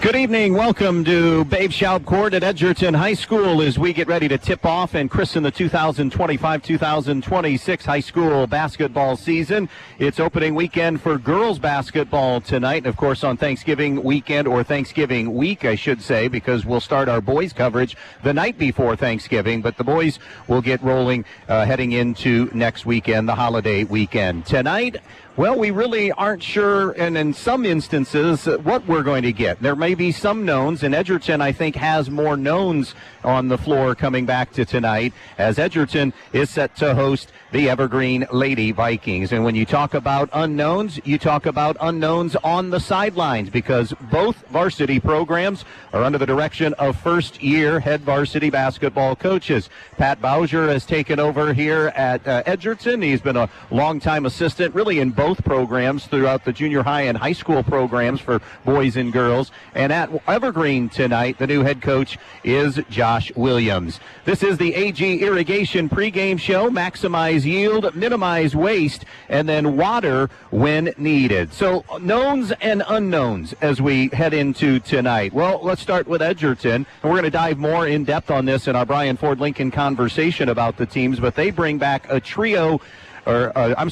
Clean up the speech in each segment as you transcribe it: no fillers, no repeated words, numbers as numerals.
Good evening. Welcome to Babe Schaub Court at Edgerton High School as we get ready to tip off and christen the 2025-2026 high school basketball season. It's opening weekend for girls basketball tonight. And, of course, on Thanksgiving weekend, or Thanksgiving week, I should say, because we'll start our boys coverage the night before Thanksgiving. But the boys will get rolling heading into next weekend, the holiday weekend. Tonight, well, we really aren't sure, and in some instances, what we're going to get. There may be some knowns, and Edgerton, I think, has more knowns on the floor coming back to tonight, as Edgerton is set to host the Evergreen Lady Vikings. And when you talk about unknowns, you talk about unknowns on the sidelines, because both varsity programs are under the direction of first-year head varsity basketball coaches. Pat Bowser has taken over here at Edgerton. He's been a longtime assistant, really, in both programs throughout the junior high and high school programs for boys and girls. And at Evergreen tonight, the new head coach is Josh Williams. This is the AG Irrigation pregame show. Maximize yield, minimize waste, and then water when needed. So knowns and unknowns as we head into tonight. Well, let's start with Edgerton, and we're going to dive more in depth on this in our Brian Ford Lincoln conversation about the teams, but they bring back a trio a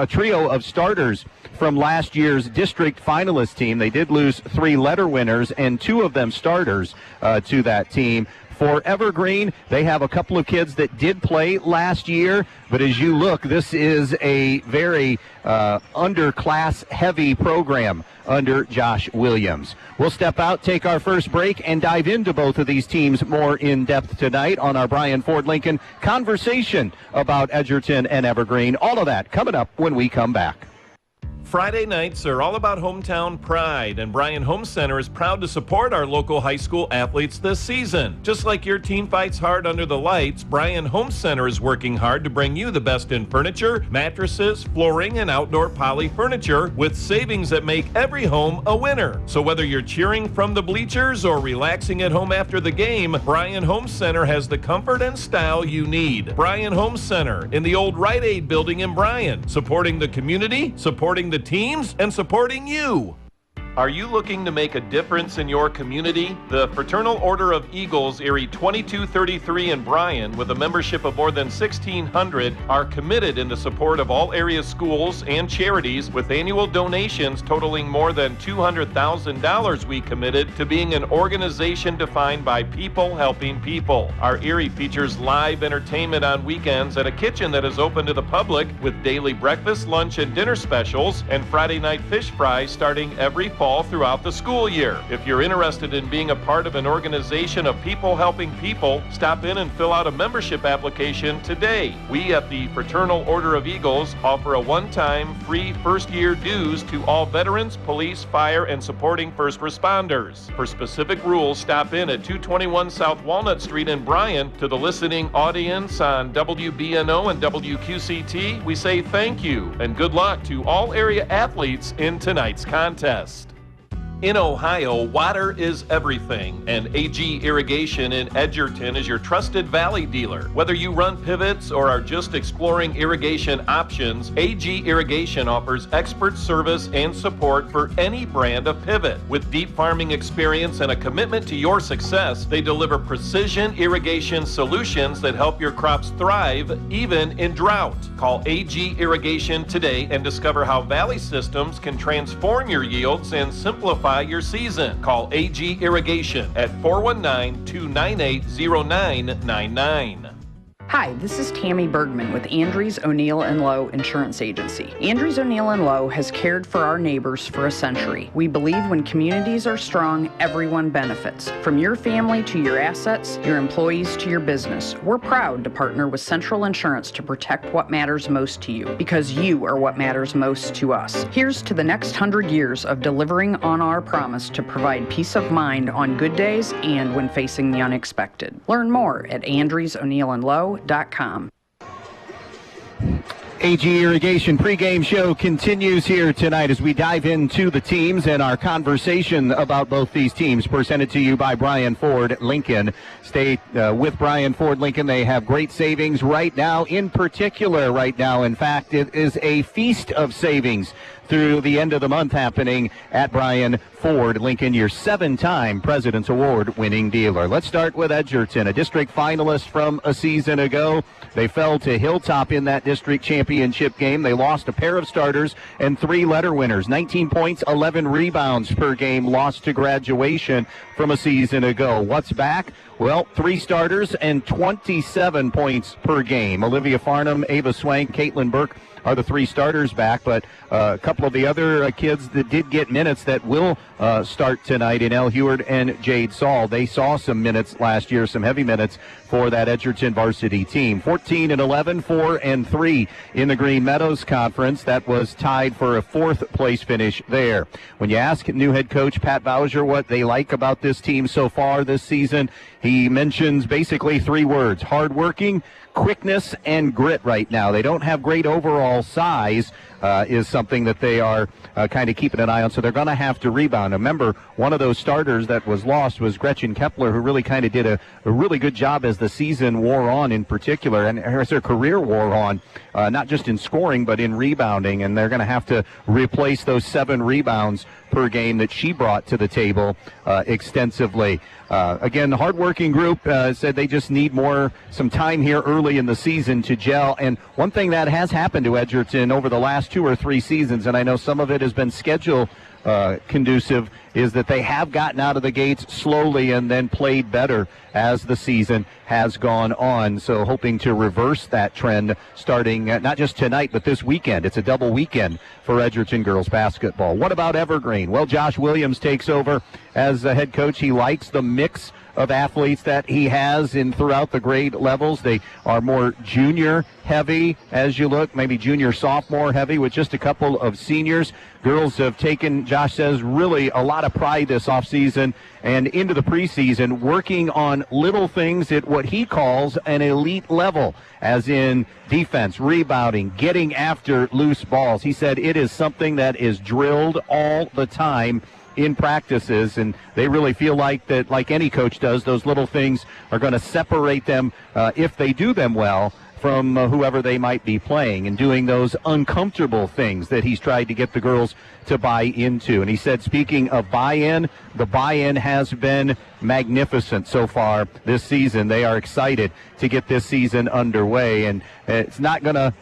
trio of starters from last year's district finalist team. They did lose 3 letter winners and 2 of them starters to that team. For Evergreen, they have a couple of kids that did play last year, but as you look, this is a very underclass-heavy program under Josh Williams. We'll step out, take our first break, and dive into both of these teams more in depth tonight on our Brian Ford Lincoln conversation about Edgerton and Evergreen. All of that coming up when we come back. Friday nights are all about hometown pride, and Bryan Home Center is proud to support our local high school athletes this season. Just like your team fights hard under the lights, Bryan Home Center is working hard to bring you the best in furniture, mattresses, flooring, and outdoor poly furniture with savings that make every home a winner. So whether you're cheering from the bleachers or relaxing at home after the game, Bryan Home Center has the comfort and style you need. Bryan Home Center in the old Rite Aid building in Bryan, supporting the community, supporting the teams, and supporting you. Are you looking to make a difference in your community? The Fraternal Order of Eagles, Erie 2233 in Bryan, with a membership of more than 1,600, are committed in the support of all area schools and charities, with annual donations totaling more than $200,000. We committed to being an organization defined by people helping people. Our Erie features live entertainment on weekends at a kitchen that is open to the public, with daily breakfast, lunch, and dinner specials, and Friday night fish fries starting every fall throughout the school year. If you're interested in being a part of an organization of people helping people, stop in and fill out a membership application today. We at the Fraternal Order of Eagles offer a one-time free first-year dues to all veterans, police, fire, and supporting first responders. For specific rules, stop in at 221 South Walnut Street in Bryan. To the listening audience on WBNO and WQCT, we say thank you and good luck to all area athletes in tonight's contest. In Ohio, water is everything, and AG Irrigation in Edgerton is your trusted valley dealer. Whether you run pivots or are just exploring irrigation options, AG Irrigation offers expert service and support for any brand of pivot. With deep farming experience and a commitment to your success, they deliver precision irrigation solutions that help your crops thrive even in drought. Call AG Irrigation today and discover how Valley Systems can transform your yields and simplify your season. Call AG Irrigation at 419-298-0999. Hi, this is Tammy Bergman with Andrews, O'Neill & Lowe Insurance Agency. Andrews, O'Neill & Lowe has cared for our neighbors for a century. We believe when communities are strong, everyone benefits. From your family to your assets, your employees to your business. We're proud to partner with Central Insurance to protect what matters most to you, because you are what matters most to us. Here's to the next 100 years of delivering on our promise to provide peace of mind on good days and when facing the unexpected. Learn more at AndrewsO'NeillandLowe.com. AG Irrigation pregame show continues here tonight as we dive into the teams and our conversation about both these teams, presented to you by Brian Ford Lincoln. Stay with Brian Ford Lincoln. They have great savings right now, in particular right now. In fact, it is a feast of savings through the end of the month happening at Brian Ford Lincoln, your 7-time President's Award winning dealer. Let's start with Edgerton, a district finalist from a season ago. They fell to Hilltop in that district championship game. They lost a pair of starters and 3 letter winners. 19 points, 11 rebounds per game, lost to Graduation from a season ago. What's back? Well, 3 starters and 27 points per game. Olivia Farnham, Ava Swank, Caitlin Burke are the 3 starters back, but a couple of the other kids that did get minutes that will start tonight in Elle Heward and Jade Saul. They saw some minutes last year, some heavy minutes for that Edgerton varsity team. 14-11, 4-3 in the Green Meadows Conference. That was tied for a 4th place finish there. When you ask new head coach Pat Bowser what they like about this team so far this season, he mentions basically 3 words: hardworking, quickness, and grit right now. They don't have great overall size, is something that they are kind of keeping an eye on, so they're going to have to rebound. Remember, one of those starters that was lost was Gretchen Kepler, who really kind of did a really good job as the season wore on in particular, and as her career wore on, not just in scoring, but in rebounding, and they're going to have to replace those 7 rebounds per game that she brought to the table extensively. Again, the hardworking group said they just need some time here early in the season to gel. And one thing that has happened to Edgerton over the last 2 or 3 seasons, and I know some of it has been schedule conducive, is that they have gotten out of the gates slowly and then played better as the season has gone on. So hoping to reverse that trend starting not just tonight, but this weekend. It's a double weekend for Edgerton girls basketball. What about Evergreen? Well, Josh Williams takes over as the head coach. He likes the mix of athletes that he has in throughout the grade levels. They are more junior heavy as you look, maybe junior sophomore heavy with just a couple of seniors. Girls have taken, Josh says, really a lot of pride this offseason and into the preseason, working on little things at what he calls an elite level, as in defense, rebounding, getting after loose balls. He said it is something that is drilled all the time in practices, and they really feel like that, like any coach does, those little things are going to separate them, if they do them well, from whoever they might be playing, and doing those uncomfortable things that he's tried to get the girls to buy into. And he said, speaking of buy-in, the buy-in has been magnificent so far this season. They are excited to get this season underway, and it's not going to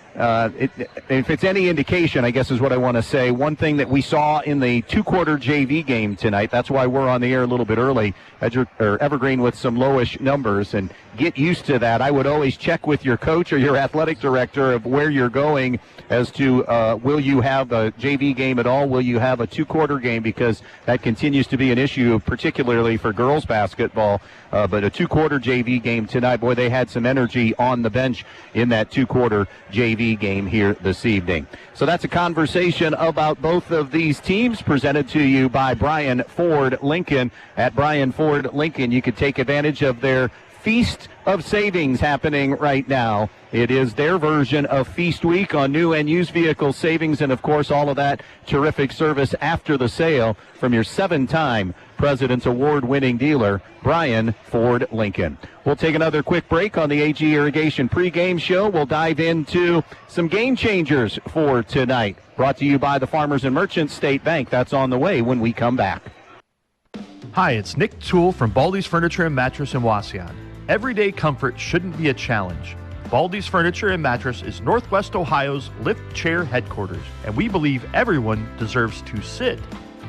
if it's any indication, I guess is what I want to say, one thing that we saw in the 2-quarter JV game tonight, that's why we're on the air a little bit early, Evergreen with some lowish numbers, and get used to that. I would always check with your coach or your athletic director of where you're going as to will you have a JV game at all, will you have a 2-quarter game, because that continues to be an issue, particularly for girls basketball. But a 2-quarter JV game tonight, boy, they had some energy on the bench in that 2-quarter JV game here this evening. So that's a conversation about both of these teams presented to you by Bryan Ford Lincoln. At Bryan Ford Lincoln, you could take advantage of their Feast of Savings happening right now. It is their version of Feast Week on new and used vehicle savings, and of course all of that terrific service after the sale from your 7-time President's Award-winning dealer, Bryan Ford Lincoln. We'll take another quick break on the AG Irrigation pregame show. We'll dive into some game changers for tonight. Brought to you by the Farmers and Merchants State Bank. That's on the way when we come back. Hi, it's Nick Toole from Baldy's Furniture and Mattress in Waseon. Everyday comfort shouldn't be a challenge. Baldy's Furniture and Mattress is Northwest Ohio's lift chair headquarters, and we believe everyone deserves to sit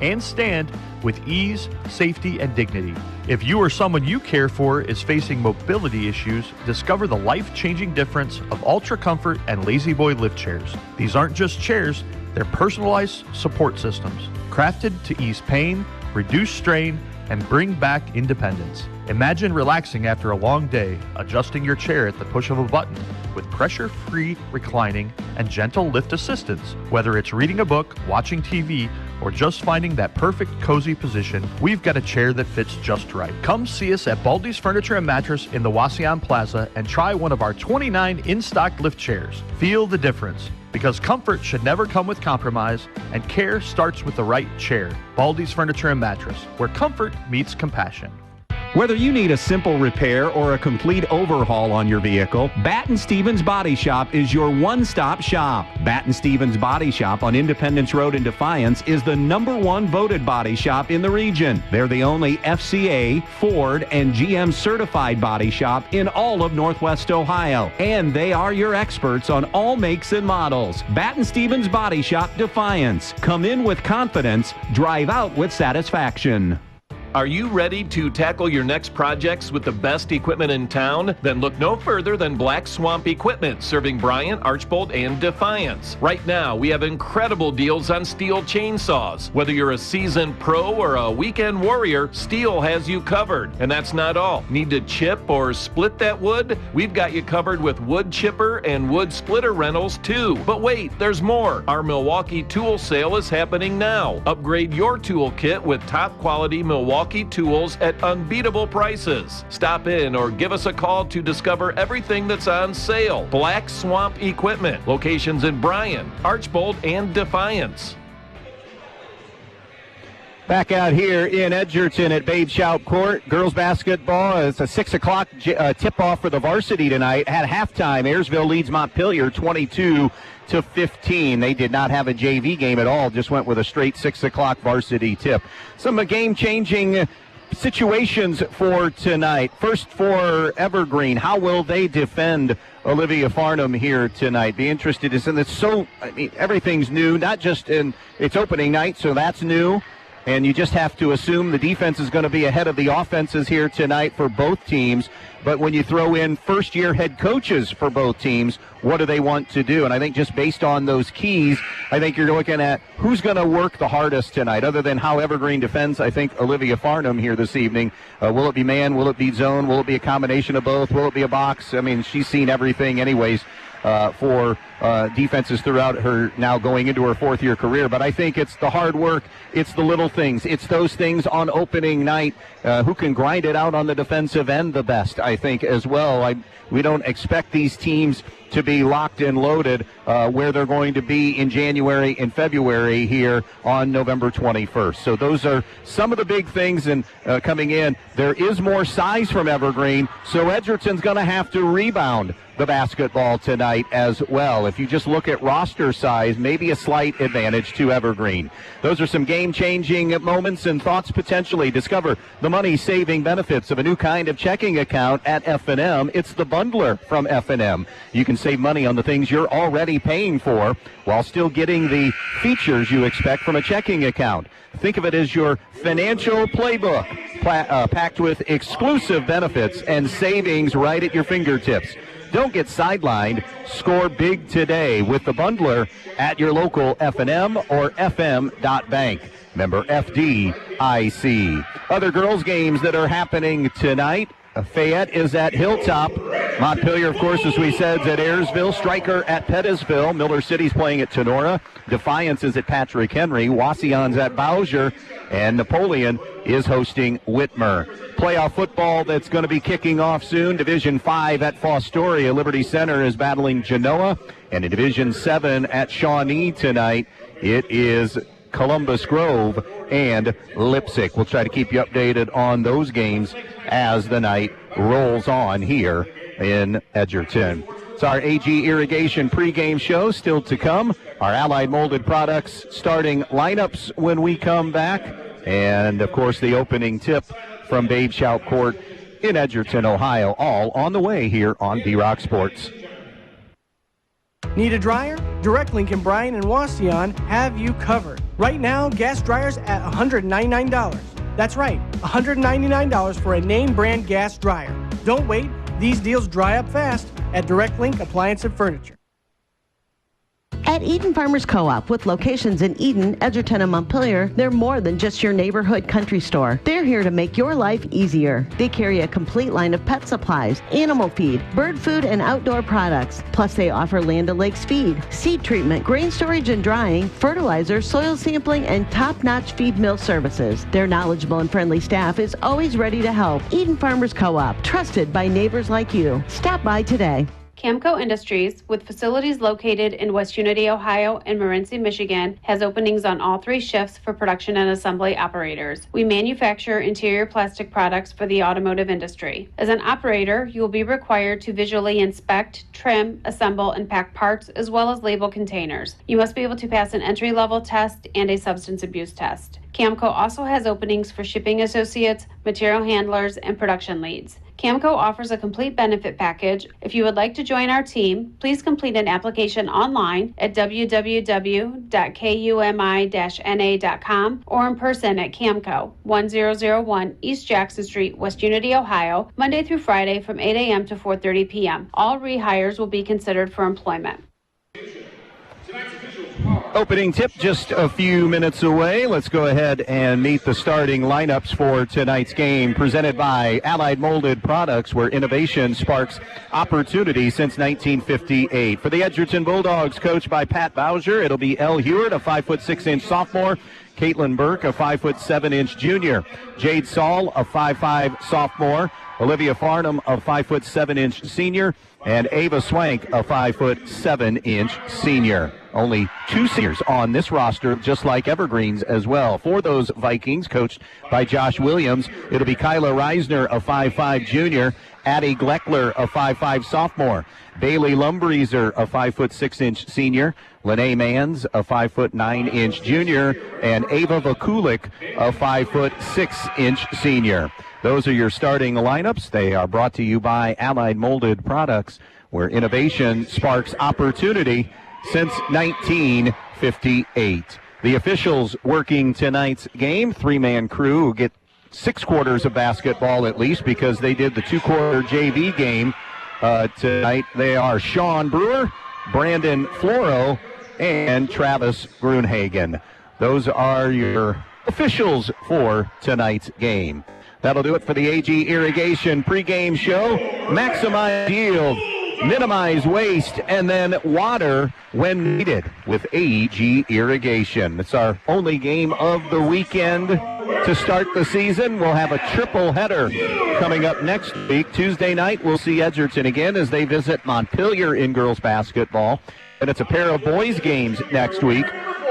and stand with ease, safety, and dignity. If you or someone you care for is facing mobility issues, discover the life-changing difference of Ultra Comfort and Lazy Boy lift chairs. These aren't just chairs, they're personalized support systems, crafted to ease pain, reduce strain, and bring back independence. Imagine relaxing after a long day, adjusting your chair at the push of a button with pressure-free reclining and gentle lift assistance. Whether it's reading a book, watching TV, or just finding that perfect cozy position, we've got a chair that fits just right. Come see us at Baldy's Furniture and Mattress in the Waseon Plaza and try one of our 29 in-stock lift chairs. Feel the difference, because comfort should never come with compromise, and care starts with the right chair. Baldy's Furniture and Mattress, where comfort meets compassion. Whether you need a simple repair or a complete overhaul on your vehicle, Batten Stevens Body Shop is your one-stop shop. Batten Stevens Body Shop on Independence Road in Defiance is the #1 voted body shop in the region. They're the only FCA, Ford, and GM certified body shop in all of Northwest Ohio. And they are your experts on all makes and models. Batten Stevens Body Shop, Defiance. Come in with confidence, drive out with satisfaction. Are you ready to tackle your next projects with the best equipment in town? Then look no further than Black Swamp Equipment, serving Bryant, Archbold, and Defiance. Right now, we have incredible deals on Steel chainsaws. Whether you're a seasoned pro or a weekend warrior, Steel has you covered. And that's not all. Need to chip or split that wood? We've got you covered with wood chipper and wood splitter rentals too. But wait, there's more. Our Milwaukee tool sale is happening now. Upgrade your tool kit with top quality Milwaukee tools at unbeatable prices. Stop in or give us a call to discover everything that's on sale. Black Swamp Equipment. Locations in Bryan, Archbold, and Defiance. Back out here in Edgerton at Babe Shout Court. Girls basketball. It's a 6 o'clock tip-off for the varsity tonight. At halftime, Ayersville leads Montpelier 22-15. They did not have a JV game at all, just went with a straight 6 o'clock varsity tip. Some game-changing situations for tonight. First for Evergreen, how will they defend Olivia Farnham here tonight? Be interested in this. So, I mean, everything's new, not just in its opening night, so that's new. And you just have to assume the defense is going to be ahead of the offenses here tonight for both teams. But when you throw in first-year head coaches for both teams, what do they want to do? And I think just based on those keys, I think you're looking at who's going to work the hardest tonight, other than how Evergreen defends, I think, Olivia Farnham here this evening. Will it be man? Will it be zone? Will it be a combination of both? Will it be a box? I mean, she's seen everything anyways for defenses throughout her now going into her fourth-year career. But I think it's the hard work. It's the little things. It's those things on opening night. Who can grind it out on the defensive end the best, I think, as well. We don't expect these teams to be locked and loaded where they're going to be in January and February here on November 21st. So those are some of the big things. And coming in, there is more size from Evergreen, so Edgerton's going to have to rebound the basketball tonight as well. If you just look at roster size, maybe a slight advantage to Evergreen. Those are some game-changing moments and thoughts potentially. Discover the money-saving benefits of a new kind of checking account at F&M. It's the bundler from F&M. You can save money on the things you're already paying for while still getting the features you expect from a checking account. Think of it as your financial playbook, packed with exclusive benefits and savings right at your fingertips. Don't get sidelined. Score big today with the bundler at your local F&M or fm.bank. Member FDIC. Other girls' games that are happening tonight. Fayette is at Hilltop. Montpelier, of course, as we said, is at Ayersville. Stryker at Pettisville. Miller City's playing at Tenora. Defiance is at Patrick Henry. Wasion's at Bowser. And Napoleon is hosting Whitmer. Playoff football that's going to be kicking off soon. Division 5 at Fostoria. Liberty Center is battling Genoa. And in Division 7 at Shawnee tonight, it is Columbus Grove and Lipsick. We'll try to keep you updated on those games as the night rolls on here in Edgerton. It's our AG Irrigation pregame show still to come. Our Allied Molded Products starting lineups when we come back. And, of course, the opening tip from Babe Shout Court in Edgerton, Ohio, all on the way here on B-Rock Sports. Need a dryer? Direct Link and Bryan and Wasion have you covered. Right now, gas dryers at $199. That's right, $199 for a name brand gas dryer. Don't wait, these deals dry up fast at Direct Link Appliance and Furniture. At Eden Farmers Co-op, with locations in Eden, Edgerton, and Montpelier, they're more than just your neighborhood country store. They're here to make your life easier. They carry a complete line of pet supplies, animal feed, bird food, and outdoor products. Plus, they offer Land O'Lakes feed, seed treatment, grain storage and drying, fertilizer, soil sampling, and top-notch feed mill services. Their knowledgeable and friendly staff is always ready to help. Eden Farmers Co-op, trusted by neighbors like you. Stop by today. Camco Industries, with facilities located in West Unity, Ohio and Morenci, Michigan, has openings on all 3 shifts for production and assembly operators. We manufacture interior plastic products for the automotive industry. As an operator, you will be required to visually inspect, trim, assemble, and pack parts as well as label containers. You must be able to pass an entry-level test and a substance abuse test. Camco also has openings for shipping associates, material handlers, and production leads. Camco offers a complete benefit package. If you would like to join our team, please complete an application online at www.kumi-na.com or in person at Camco, 1001 East Jackson Street, West Unity, Ohio, Monday through Friday from 8 a.m. to 4:30 p.m. All rehires will be considered for employment. Opening tip just a few minutes away. Let's go ahead and meet the starting lineups for tonight's game, presented by Allied Molded Products, where innovation sparks opportunity since 1958. For the Edgerton Bulldogs, coached by Pat Bowser, it'll be Elle Hewitt, a 5'6" sophomore, Caitlin Burke, a 5'7" junior, Jade Saul, a 5'5" sophomore, Olivia Farnham, a 5'7" senior, and Ava Swank, a 5'7" senior. Only 2 seniors on this roster, just like Evergreen's as well. For those Vikings, coached by Josh Williams, it'll be Kyla Reisner, a 5'5" junior, Addie Gleckler, a 5'5" sophomore, Bailey Lumbreezer, a 5'6" senior, Lene Mans, a 5'9" junior, and Ava Vakulik, a 5'6" senior. Those are your starting lineups. They are brought to you by Allied Molded Products, where innovation sparks opportunity since 1958. The officials working tonight's game, 3-man crew who get 6 quarters of basketball at least because they did the 2-quarter JV game tonight. They are Sean Brewer, Brandon Floro, and Travis Grunhagen. Those are your officials for tonight's game. That'll do it for the AG Irrigation pregame show. Maximize yield, minimize waste, and then water when needed with AG Irrigation. It's our only game of the weekend to start the season. We'll have a triple header coming up next week. Tuesday night, we'll see Edgerton again as they visit Montpelier in girls basketball. And it's a pair of boys games next week.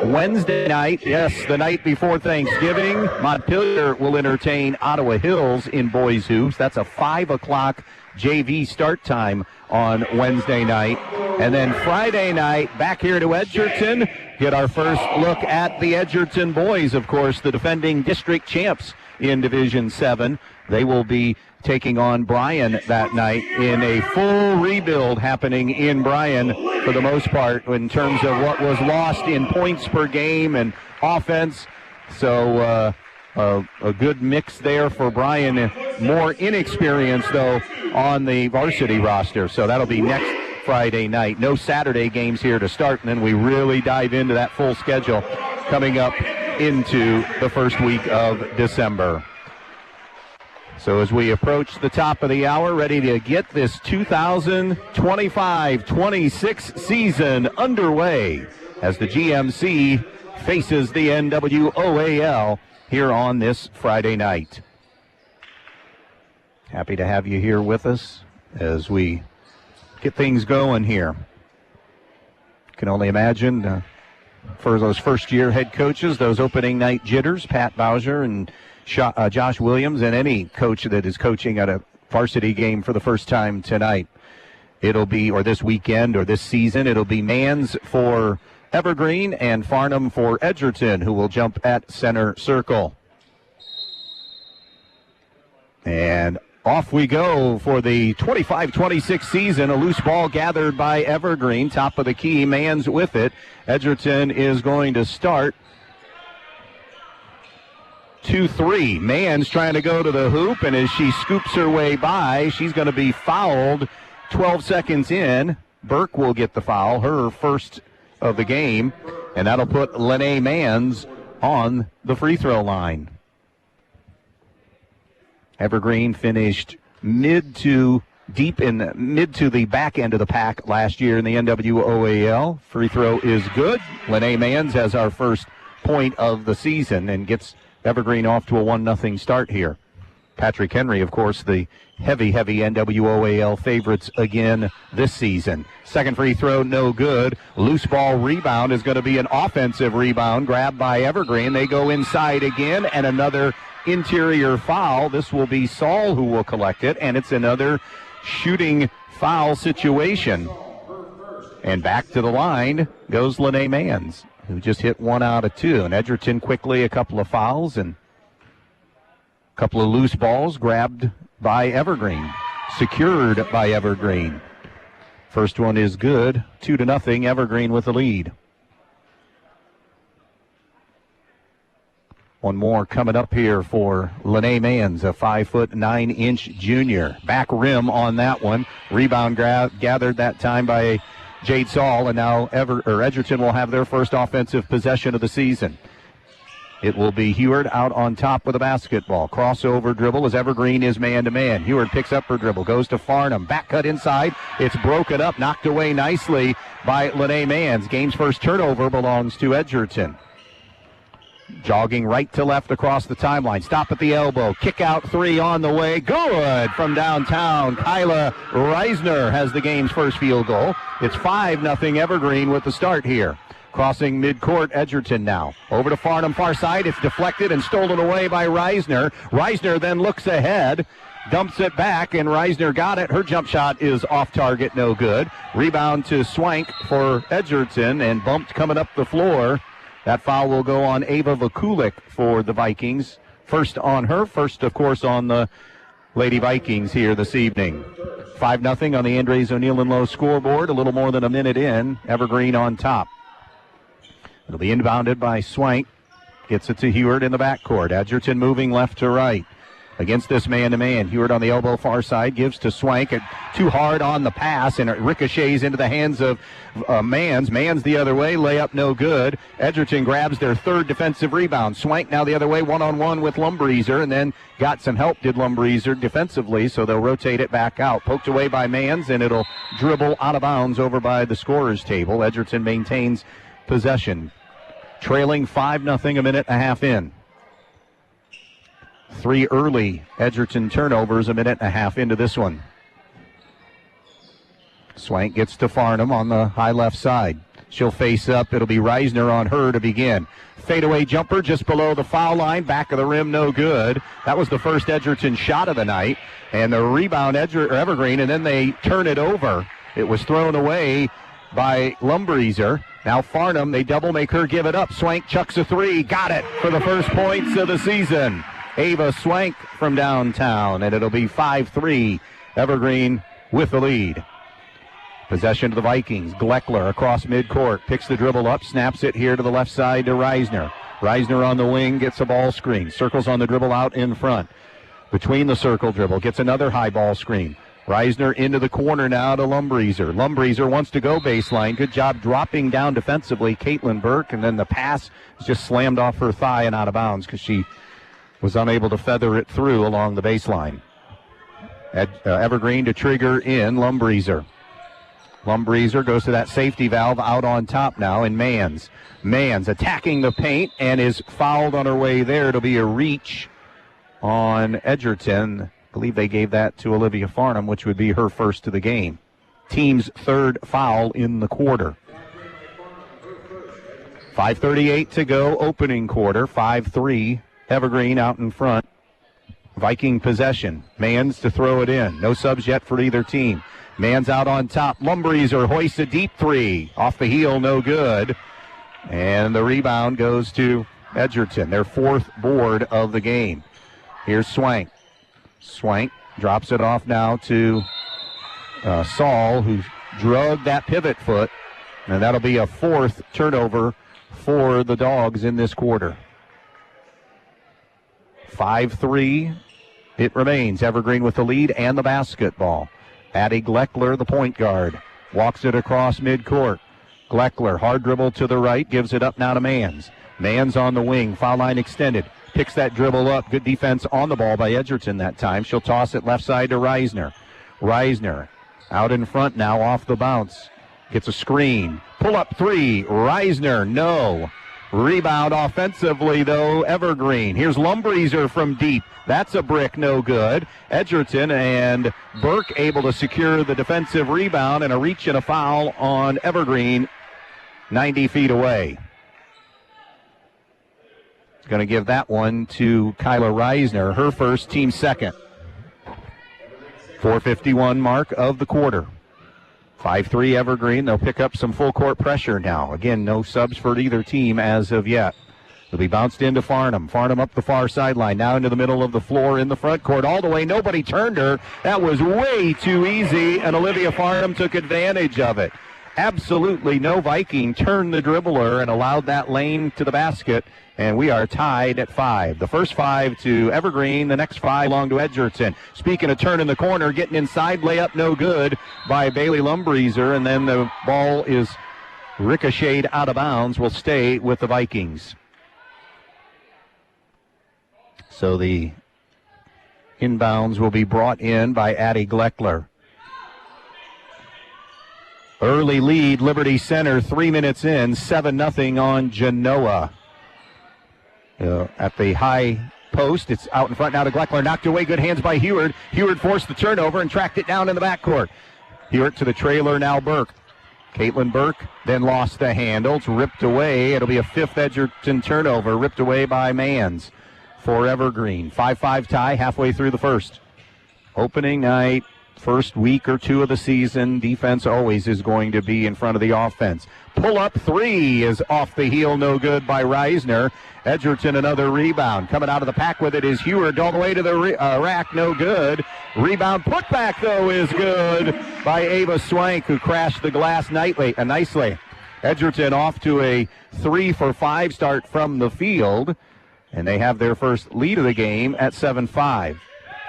Wednesday night, yes, the night before Thanksgiving, Montpelier will entertain Ottawa Hills in boys hoops. That's a 5 o'clock JV start time on Wednesday night. And then Friday night, back here to Edgerton, get our first look at the Edgerton boys, of course, the defending district champs in Division 7. They will be taking on Bryan that night in a full rebuild happening in Bryan for the most part in terms of what was lost in points per game and offense. So a good mix there for Bryan. More inexperience, though, on the varsity roster. So that'll be next Friday night. No Saturday games here to start, and then we really dive into that full schedule coming up into the first week of December. So as we approach the top of the hour, ready to get this 2025-26 season underway as the GMC faces the NWOAL here on this Friday night. Happy to have you here with us as we get things going here. Can only imagine for those first-year head coaches, those opening night jitters, Pat Bowser and Josh Williams, and any coach that is coaching at a varsity game for the first time tonight. It'll be, or this weekend, or this season, it'll be Mans for Evergreen and Farnham for Edgerton, who will jump at center circle. And off we go for the 25-26 season. A loose ball gathered by Evergreen. Top of the key, Mans with it. Edgerton is going to start 2-3. Mans trying to go to the hoop, and as she scoops her way by, she's going to be fouled 12 seconds in. Burke will get the foul, her first of the game, and that'll put Lene Mans on the free throw line. Evergreen finished mid to the back end of the pack last year in the NWOAL. Free throw is good. Lene Mans has our first point of the season and gets Evergreen off to a 1-0 start here. Patrick Henry, of course, the heavy NWOAL favorites again this season. Second free throw, no good. Loose ball rebound is going to be an offensive rebound grabbed by Evergreen. They go inside again, and another interior foul. This will be Saul who will collect it, and it's another shooting foul situation. And back to the line goes Lene Mans, who just hit 1 out of 2. And Edgerton quickly a couple of fouls and a couple of loose balls grabbed by Evergreen, secured by Evergreen. First one is good, 2-0, Evergreen with the lead. One more coming up here for Lene Mans, a 5'9" junior. Back rim on that one. Rebound gathered that time by Jade Saul, and now Edgerton will have their first offensive possession of the season. It will be Heward out on top with the basketball. Crossover dribble as Evergreen is man-to-man. Heward picks up her dribble, goes to Farnham. Back cut inside. It's broken up, knocked away nicely by Lene Mans. Game's first turnover belongs to Edgerton. Jogging right to left across the timeline. Stop at the elbow. Kick out 3 on the way. Good from downtown. Kyla Reisner has the game's first field goal. It's 5-0 Evergreen with the start here. Crossing midcourt, Edgerton now. Over to Farnham, far side. It's deflected and stolen away by Reisner. Reisner then looks ahead, dumps it back, and Reisner got it. Her jump shot is off target, no good. Rebound to Swank for Edgerton, and bumped coming up the floor. That foul will go on Ava Vakulik for the Vikings. First on her, first, of course, on the Lady Vikings here this evening. 5-0 on the Andres O'Neill and Lowe scoreboard. A little more than a minute in. Evergreen on top. It'll be inbounded by Swank. Gets it to Heward in the backcourt. Edgerton moving left to right. Against this man-to-man. Heward on the elbow far side. Gives to Swank. Too hard on the pass, and it ricochets into the hands of Mans. Mans the other way. Layup no good. Edgerton grabs their third defensive rebound. Swank now the other way, one-on-one with Lumbreeser, and then got some help, did Lumbreeser, defensively, so they'll rotate it back out. Poked away by Mans, and it'll dribble out of bounds over by the scorer's table. Edgerton maintains possession. Trailing 5-0, a minute and a half in. 3 early Edgerton turnovers, a minute and a half into this one. Swank gets to Farnham on the high left side. She'll face up. It'll be Reisner on her to begin. Fadeaway jumper just below the foul line. Back of the rim, no good. That was the first Edgerton shot of the night. And the rebound, Evergreen, and then they turn it over. It was thrown away by Lumbreeser. Now Farnham, they double make her give it up. Swank chucks a 3. Got it for the first points of the season. Ava Swank from downtown, and it'll be 5-3. Evergreen with the lead. Possession to the Vikings. Gleckler across midcourt. Picks the dribble up, snaps it here to the left side to Reisner. Reisner on the wing, gets a ball screen. Circles on the dribble out in front. Between the circle dribble, gets another high ball screen. Reisner into the corner now to Lumbreeser. Lumbreeser wants to go baseline. Good job dropping down defensively, Caitlin Burke, and then the pass is just slammed off her thigh and out of bounds because she was unable to feather it through along the baseline. Evergreen to trigger in Lumbreeser. Lumbreeser goes to that safety valve out on top now in Mans. Mans attacking the paint and is fouled on her way there. It'll be a reach on Edgerton. I believe they gave that to Olivia Farnham, which would be her first of the game. Team's third foul in the quarter. 5:38 to go, opening quarter, 5-3. Evergreen out in front. Viking possession. Mans to throw it in. No subs yet for either team. Mans out on top. Lumbreeser hoists a deep 3. Off the heel, no good. And the rebound goes to Edgerton, their 4th board of the game. Here's Swank. Swank drops it off now to Saul, who drugged that pivot foot. And that'll be a 4th turnover for the Dogs in this quarter. 5-3, it remains. Evergreen with the lead and the basketball. Addie Gleckler, the point guard, walks it across midcourt. Gleckler, hard dribble to the right, gives it up now to Mans. Mans on the wing, foul line extended. Picks that dribble up. Good defense on the ball by Edgerton that time. She'll toss it left side to Reisner. Reisner out in front now off the bounce. Gets a screen. Pull up 3. Reisner, no. Rebound offensively, though, Evergreen. Here's Lumbreeser from deep. That's a brick, no good. Edgerton and Burke able to secure the defensive rebound, and a reach and a foul on Evergreen 90 feet away. Going to give that one to Kyla Reisner, her first, team second. 4:51 mark of the quarter. 5-3 Evergreen. They'll pick up some full court pressure now. Again, no subs for either team as of yet. It'll be bounced into Farnham. Farnham up the far sideline, now into the middle of the floor in the front court. All the way, nobody turned her. That was way too easy, and Olivia Farnham took advantage of it. Absolutely no Viking turned the dribbler and allowed that lane to the basket, and we are tied at 5. The first 5 to Evergreen, the next 5 belong to Edgerton. Speaking of turn in the corner, getting inside, layup no good by Bailey Lumbreeser, and then the ball is ricocheted out of bounds, will stay with the Vikings. So the inbounds will be brought in by Addie Gleckler. Early lead, Liberty Center, 3 minutes in, 7-0 on Genoa. At the high post, it's out in front now to Gleckler, knocked away, good hands by Heward. Heward forced the turnover and tracked it down in the backcourt. Heward to the trailer, now Burke. Caitlin Burke then lost the handle. It's ripped away. It'll be a 5th Edgerton turnover, ripped away by Mans for Evergreen. 5-5 tie, halfway through the first. Opening night, first week or two of the season, defense always is going to be in front of the offense. Pull-up 3 is off the heel, no good by Reisner. Edgerton another rebound. Coming out of the pack with it is Heward, all the way to the rack, no good. Rebound putback, though, is good by Ava Swank, who crashed the glass nicely. Edgerton off to a 3-for-5 start from the field, and they have their first lead of the game at 7-5.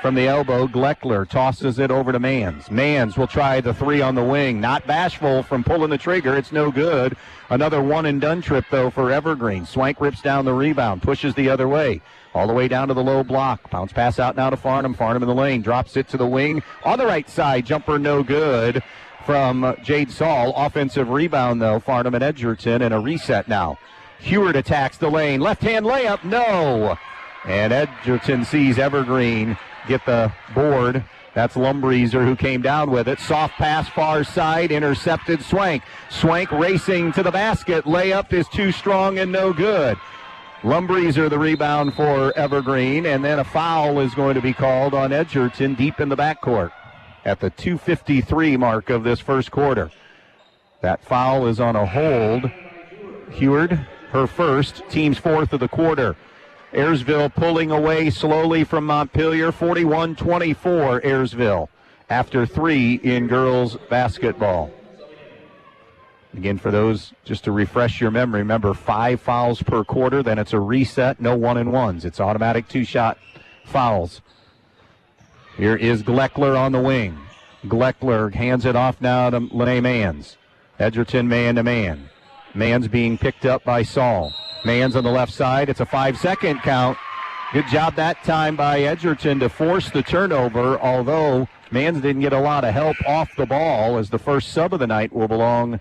From the elbow, Gleckler tosses it over to Mans. Mans will try the 3 on the wing. Not bashful from pulling the trigger. It's no good. Another one-and-done trip, though, for Evergreen. Swank rips down the rebound, pushes the other way, all the way down to the low block. Bounce pass out now to Farnham. Farnham in the lane, drops it to the wing. On the right side, jumper no good from Jade Saul. Offensive rebound, though, Farnham and Edgerton, and a reset now. Heward attacks the lane. Left-hand layup, no. And Edgerton sees Evergreen get the board. That's Lumbreeser who came down with it. Soft pass far side, intercepted Swank. Swank racing to the basket. Layup is too strong and no good. Lumbreeser the rebound for Evergreen, and then a foul is going to be called on Edgerton deep in the backcourt at the 2:53 mark of this first quarter. That foul is on a hold. Heward, her first, team's 4th of the quarter. Ayersville pulling away slowly from Montpelier, 41-24 Ayersville, after 3 in girls basketball. Again, for those, just to refresh your memory, remember 5 fouls per quarter, then it's a reset, no 1-and-1s. It's automatic 2-shot fouls. Here is Gleckler on the wing. Gleckler hands it off now to Lene Mans. Edgerton man-to-man. Mans being picked up by Saul. Mans on the left side. It's a 5-second count. Good job that time by Edgerton to force the turnover, although Mans didn't get a lot of help off the ball, as the first sub of the night will belong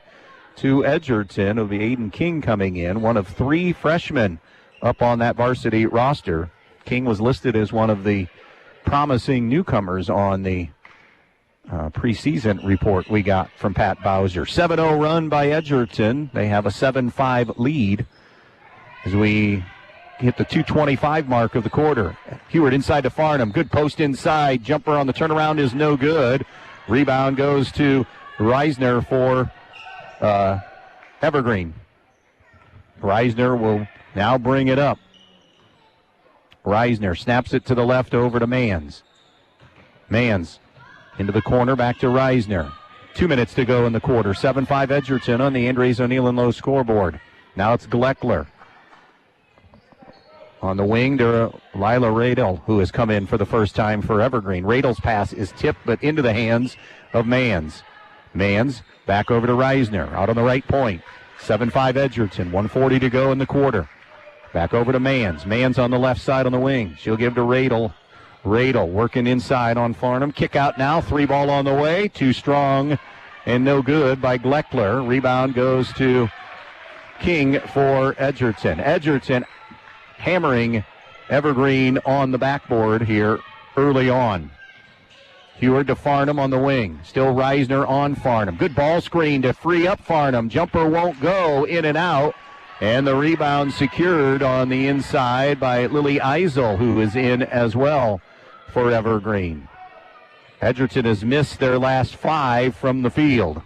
to Edgerton. It'll be Aiden King coming in, one of 3 freshmen up on that varsity roster. King was listed as one of the promising newcomers on the preseason report we got from Pat Bowser. 7-0 run by Edgerton. They have a 7-5 lead as we hit the 2:25 mark of the quarter. Heward inside to Farnham. Good post inside. Jumper on the turnaround is no good. Rebound goes to Reisner for Evergreen. Reisner will now bring it up. Reisner snaps it to the left over to Mans. Mans into the corner, back to Reisner. 2 minutes to go in the quarter. 7-5 Edgerton on the Andres O'Neill and Lowe scoreboard. Now it's Gleckler. On the wing to Lila Radel, who has come in for the first time for Evergreen. Radel's pass is tipped, but into the hands of Mans. Mans back over to Reisner, out on the right point. 7-5 Edgerton, 1:40 to go in the quarter. Back over to Mans. Mans on the left side on the wing. She'll give to Radel. Radel working inside on Farnham. Kick out now, 3 ball on the way. Too strong and no good by Gleckler. Rebound goes to King for Edgerton. Edgerton hammering Evergreen on the backboard here early on. Heward to Farnham on the wing. Still Reisner on Farnham. Good ball screen to free up Farnham. Jumper won't go, in and out. And the rebound secured on the inside by Lily Eisel, who is in as well for Evergreen. Edgerton has missed their last 5 from the field.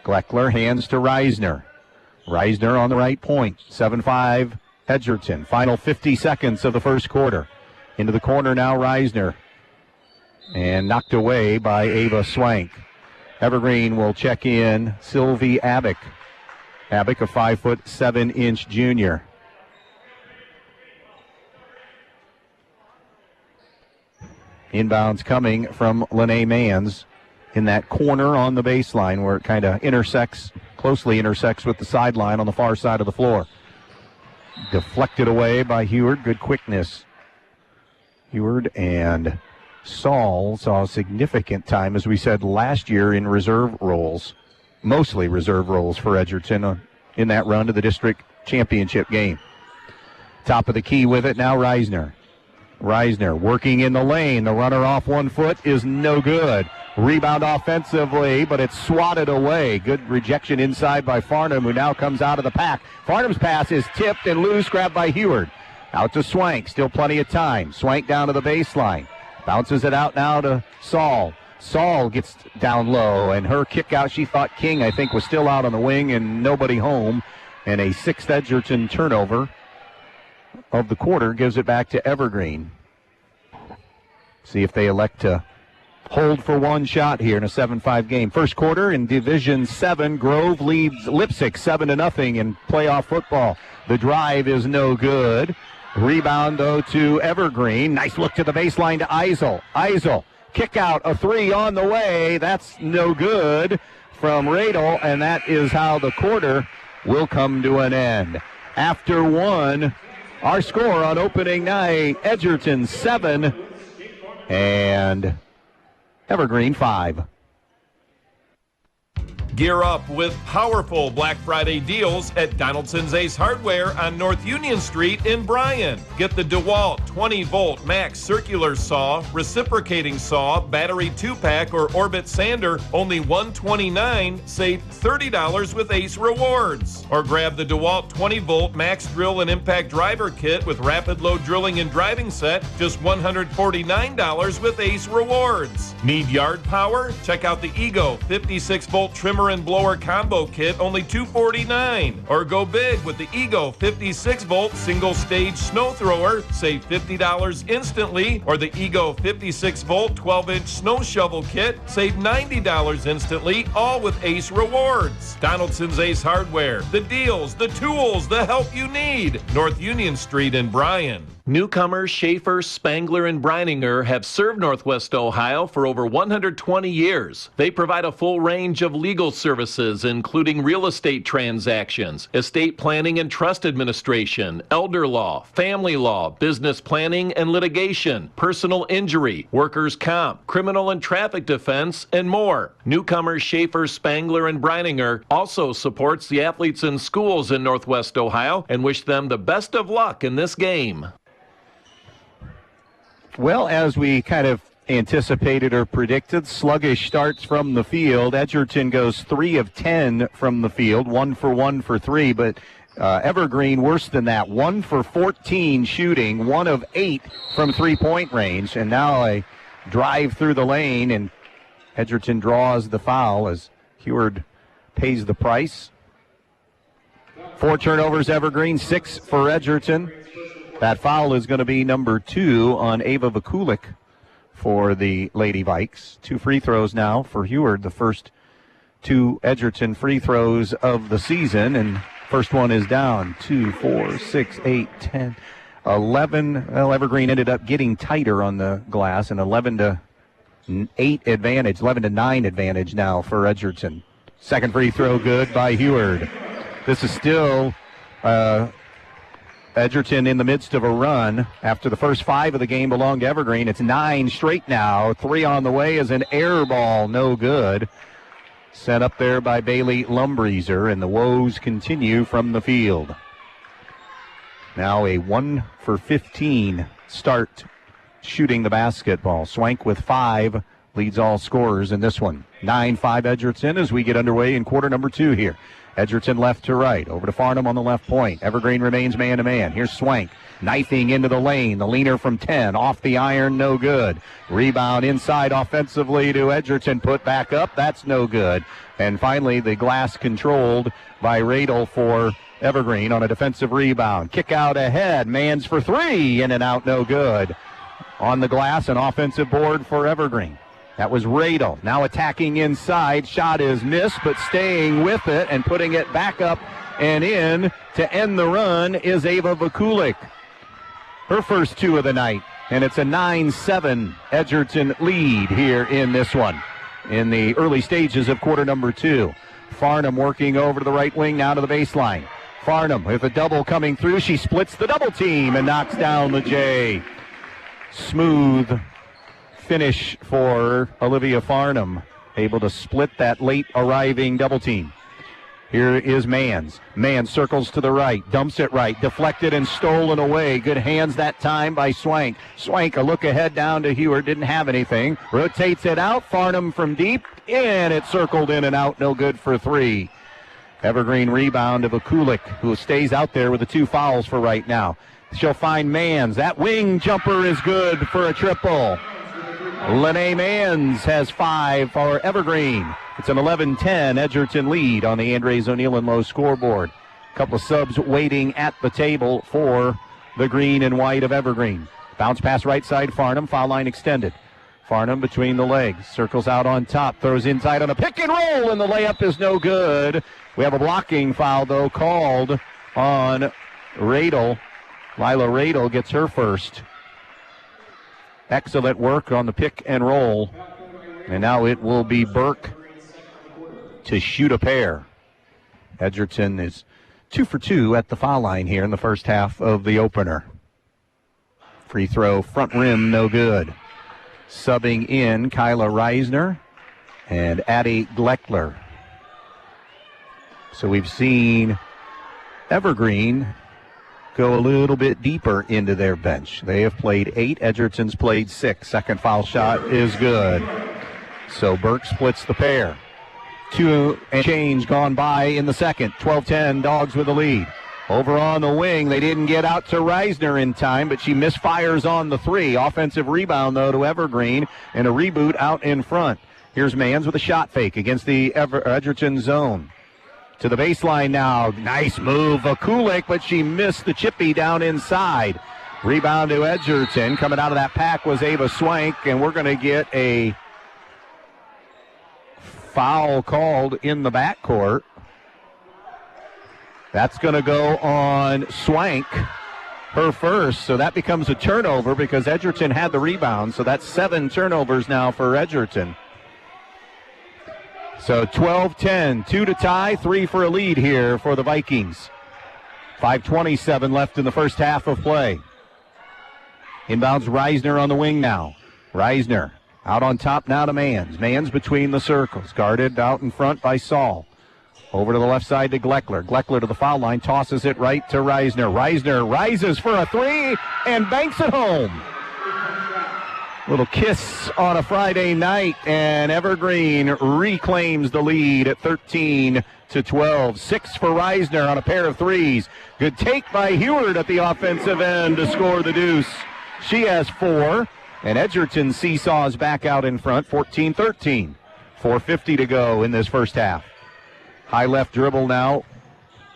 Gleckler hands to Reisner. Reisner on the right point. 7-5 Edgerton. Final 50 seconds of the first quarter. Into the corner now, Reisner. And knocked away by Ava Swank. Evergreen will check in Sylvie Abick. Abick, a 5'7" junior. Inbounds coming from Lene Mans in that corner on the baseline where it kind of closely intersects with the sideline on the far side of the floor. Deflected away by Heward. Good quickness. Heward and Saul saw significant time, as we said last year, in reserve roles. Mostly reserve roles for Edgerton in that run to the district championship game. Top of the key with it now, Reisner. Reisner working in the lane. The runner off 1 foot is no good. Rebound offensively, but it's swatted away. Good rejection inside by Farnham, who now comes out of the pack. Farnham's pass is tipped and loose, grabbed by Heward. Out to Swank, still plenty of time. Swank down to the baseline. Bounces it out now to Saul. Saul gets down low, and her kick out, she thought King, I think, was still out on the wing and nobody home. And a 6th Edgerton turnover of the quarter gives it back to Evergreen. See if they elect to hold for one shot here in a 7-5 game. First quarter in Division 7, Grove leads Lipsick 7-0 in playoff football. The drive is no good. Rebound, though, to Evergreen. Nice look to the baseline to Eisel. Eisel, kick out, a 3 on the way. That's no good from Radel, and that is how the quarter will come to an end. After 1, our score on opening night, Edgerton 7 and Evergreen 5. Gear up with powerful Black Friday deals at Donaldson's Ace Hardware on North Union Street in Bryan. Get the DeWalt 20-volt max circular saw, reciprocating saw, battery 2-pack, or Orbit sander, only $129. Save $30 with Ace Rewards. Or grab the DeWalt 20-volt max drill and impact driver kit with rapid load drilling and driving set, just $149 with Ace Rewards. Need yard power? Check out the Ego 56-volt trimmer and blower combo kit, only $249. Or go big with the Ego 56-volt single stage snow thrower, save $50 instantly. Or the Ego 56-volt 12-inch snow shovel kit, save $90 instantly, all with Ace Rewards. Donaldson's Ace Hardware, the deals, the tools, the help you need. North Union Street in Bryan. Newcomers Schaefer, Spangler, and Breininger have served Northwest Ohio for over 120 years. They provide a full range of legal services, including real estate transactions, estate planning and trust administration, elder law, family law, business planning and litigation, personal injury, workers' comp, criminal and traffic defense, and more. Newcomers Schaefer, Spangler, and Breininger also supports the athletes in schools in Northwest Ohio and wish them the best of luck in this game. Well, as we kind of anticipated or predicted, sluggish starts from the field. Edgerton goes 3 of 10 from the field, 1 for 1 for 3, but Evergreen worse than that, 1 for 14 shooting, 1 of 8 from three-point range, and now a drive through the lane, and Edgerton draws the foul as Heward pays the price. 4 turnovers, Evergreen, 6 for Edgerton. That foul is going to be number 2 on Ava Vakulik for the Lady Vikes. 2 free throws now for Heward, the first 2 Edgerton free throws of the season. And first one is down. 2, 4, 6, 8, 10, 11. Well, Evergreen ended up getting tighter on the glass, and 11-8 advantage, 11-9 advantage now for Edgerton. Second free throw good by Heward. This is still Edgerton in the midst of a run. After the first 5 of the game belonged to Evergreen, it's 9 straight now. 3 on the way is an air ball, no good. Set up there by Bailey Lumbreeser, and the woes continue from the field. Now a 1 for 15 start shooting the basketball. Swank with 5 leads all scorers in this one. 9-5 Edgerton as we get underway in quarter number 2 here. Edgerton left to right. Over to Farnham on the left point. Evergreen remains man-to-man. Here's Swank. Knifing into the lane. The leaner from 10. Off the iron, no good. Rebound inside offensively to Edgerton. Put back up. That's no good. And finally, the glass controlled by Radel for Evergreen on a defensive rebound. Kick out ahead. Mans for 3. In and out, no good. On the glass, an offensive board for Evergreen. That was Radel. Now attacking inside. Shot is missed, but staying with it and putting it back up and in to end the run is Ava Vakulik. Her first 2 of the night. And it's a 9-7 Edgerton lead here in this one in the early stages of quarter number 2. Farnham working over to the right wing, now to the baseline. Farnham with a double coming through. She splits the double team and knocks down the J. Smooth finish for Olivia Farnham, able to split that late arriving double team. Here is Mans. Mans circles to the right, dumps it right, deflected and stolen away. Good hands that time by Swank. Swank a look ahead down to Hewer, didn't have anything. Rotates it out, Farnham from deep, and it circled in and out, no good for 3. Evergreen rebound of Akulik, who stays out there with the 2 fouls for right now. She'll find Mans. That wing jumper is good for a triple. Lene Mans has 5 for Evergreen. It's an 11-10 Edgerton lead on the Andres O'Neill and Lowe scoreboard. A couple of subs waiting at the table for the green and white of Evergreen. Bounce pass right side, Farnham, foul line extended. Farnham between the legs, circles out on top, throws inside on a pick and roll, and the layup is no good. We have a blocking foul, though, called on Radel. Lila Radel gets her first. Excellent work on the pick and roll. And now it will be Burke to shoot a pair. Edgerton is 2 for 2 at the foul line here in the first half of the opener. Free throw, front rim, no good. Subbing in Kyla Reisner and Addie Gleckler. So we've seen Evergreen go a little bit deeper into their bench. They have played 8. Edgerton's played 6. Second foul shot is good. So Burke splits the pair. 2 and change gone by in the second. 12-10, Dogs with the lead. Over on the wing, they didn't get out to Reisner in time, but she misfires on the 3. Offensive rebound, though, to Evergreen, and a reboot out in front. Here's Mans with a shot fake against the Edgerton zone. To the baseline now. Nice move, Vakulik, but she missed the chippy down inside. Rebound to Edgerton. Coming out of that pack was Ava Swank, and we're going to get a foul called in the backcourt. That's going to go on Swank, her first. So that becomes a turnover because Edgerton had the rebound. So that's 7 turnovers now for Edgerton. So 12-10, 2 to tie, 3 for a lead here for the Vikings. 5:27 left in the first half of play. Inbounds Reisner on the wing now. Reisner out on top now to Mans. Mans between the circles, guarded out in front by Saul. Over to the left side to Gleckler. Gleckler to the foul line, tosses it right to Reisner. Reisner rises for a 3 and banks it home. Little kiss on a Friday night, and Evergreen reclaims the lead at 13-12. 6 for Reisner on a pair of 3s. Good take by Heward at the offensive end to score the deuce. She has 4, and Edgerton seesaws back out in front, 14-13. 4:50 to go in this first half. High left dribble now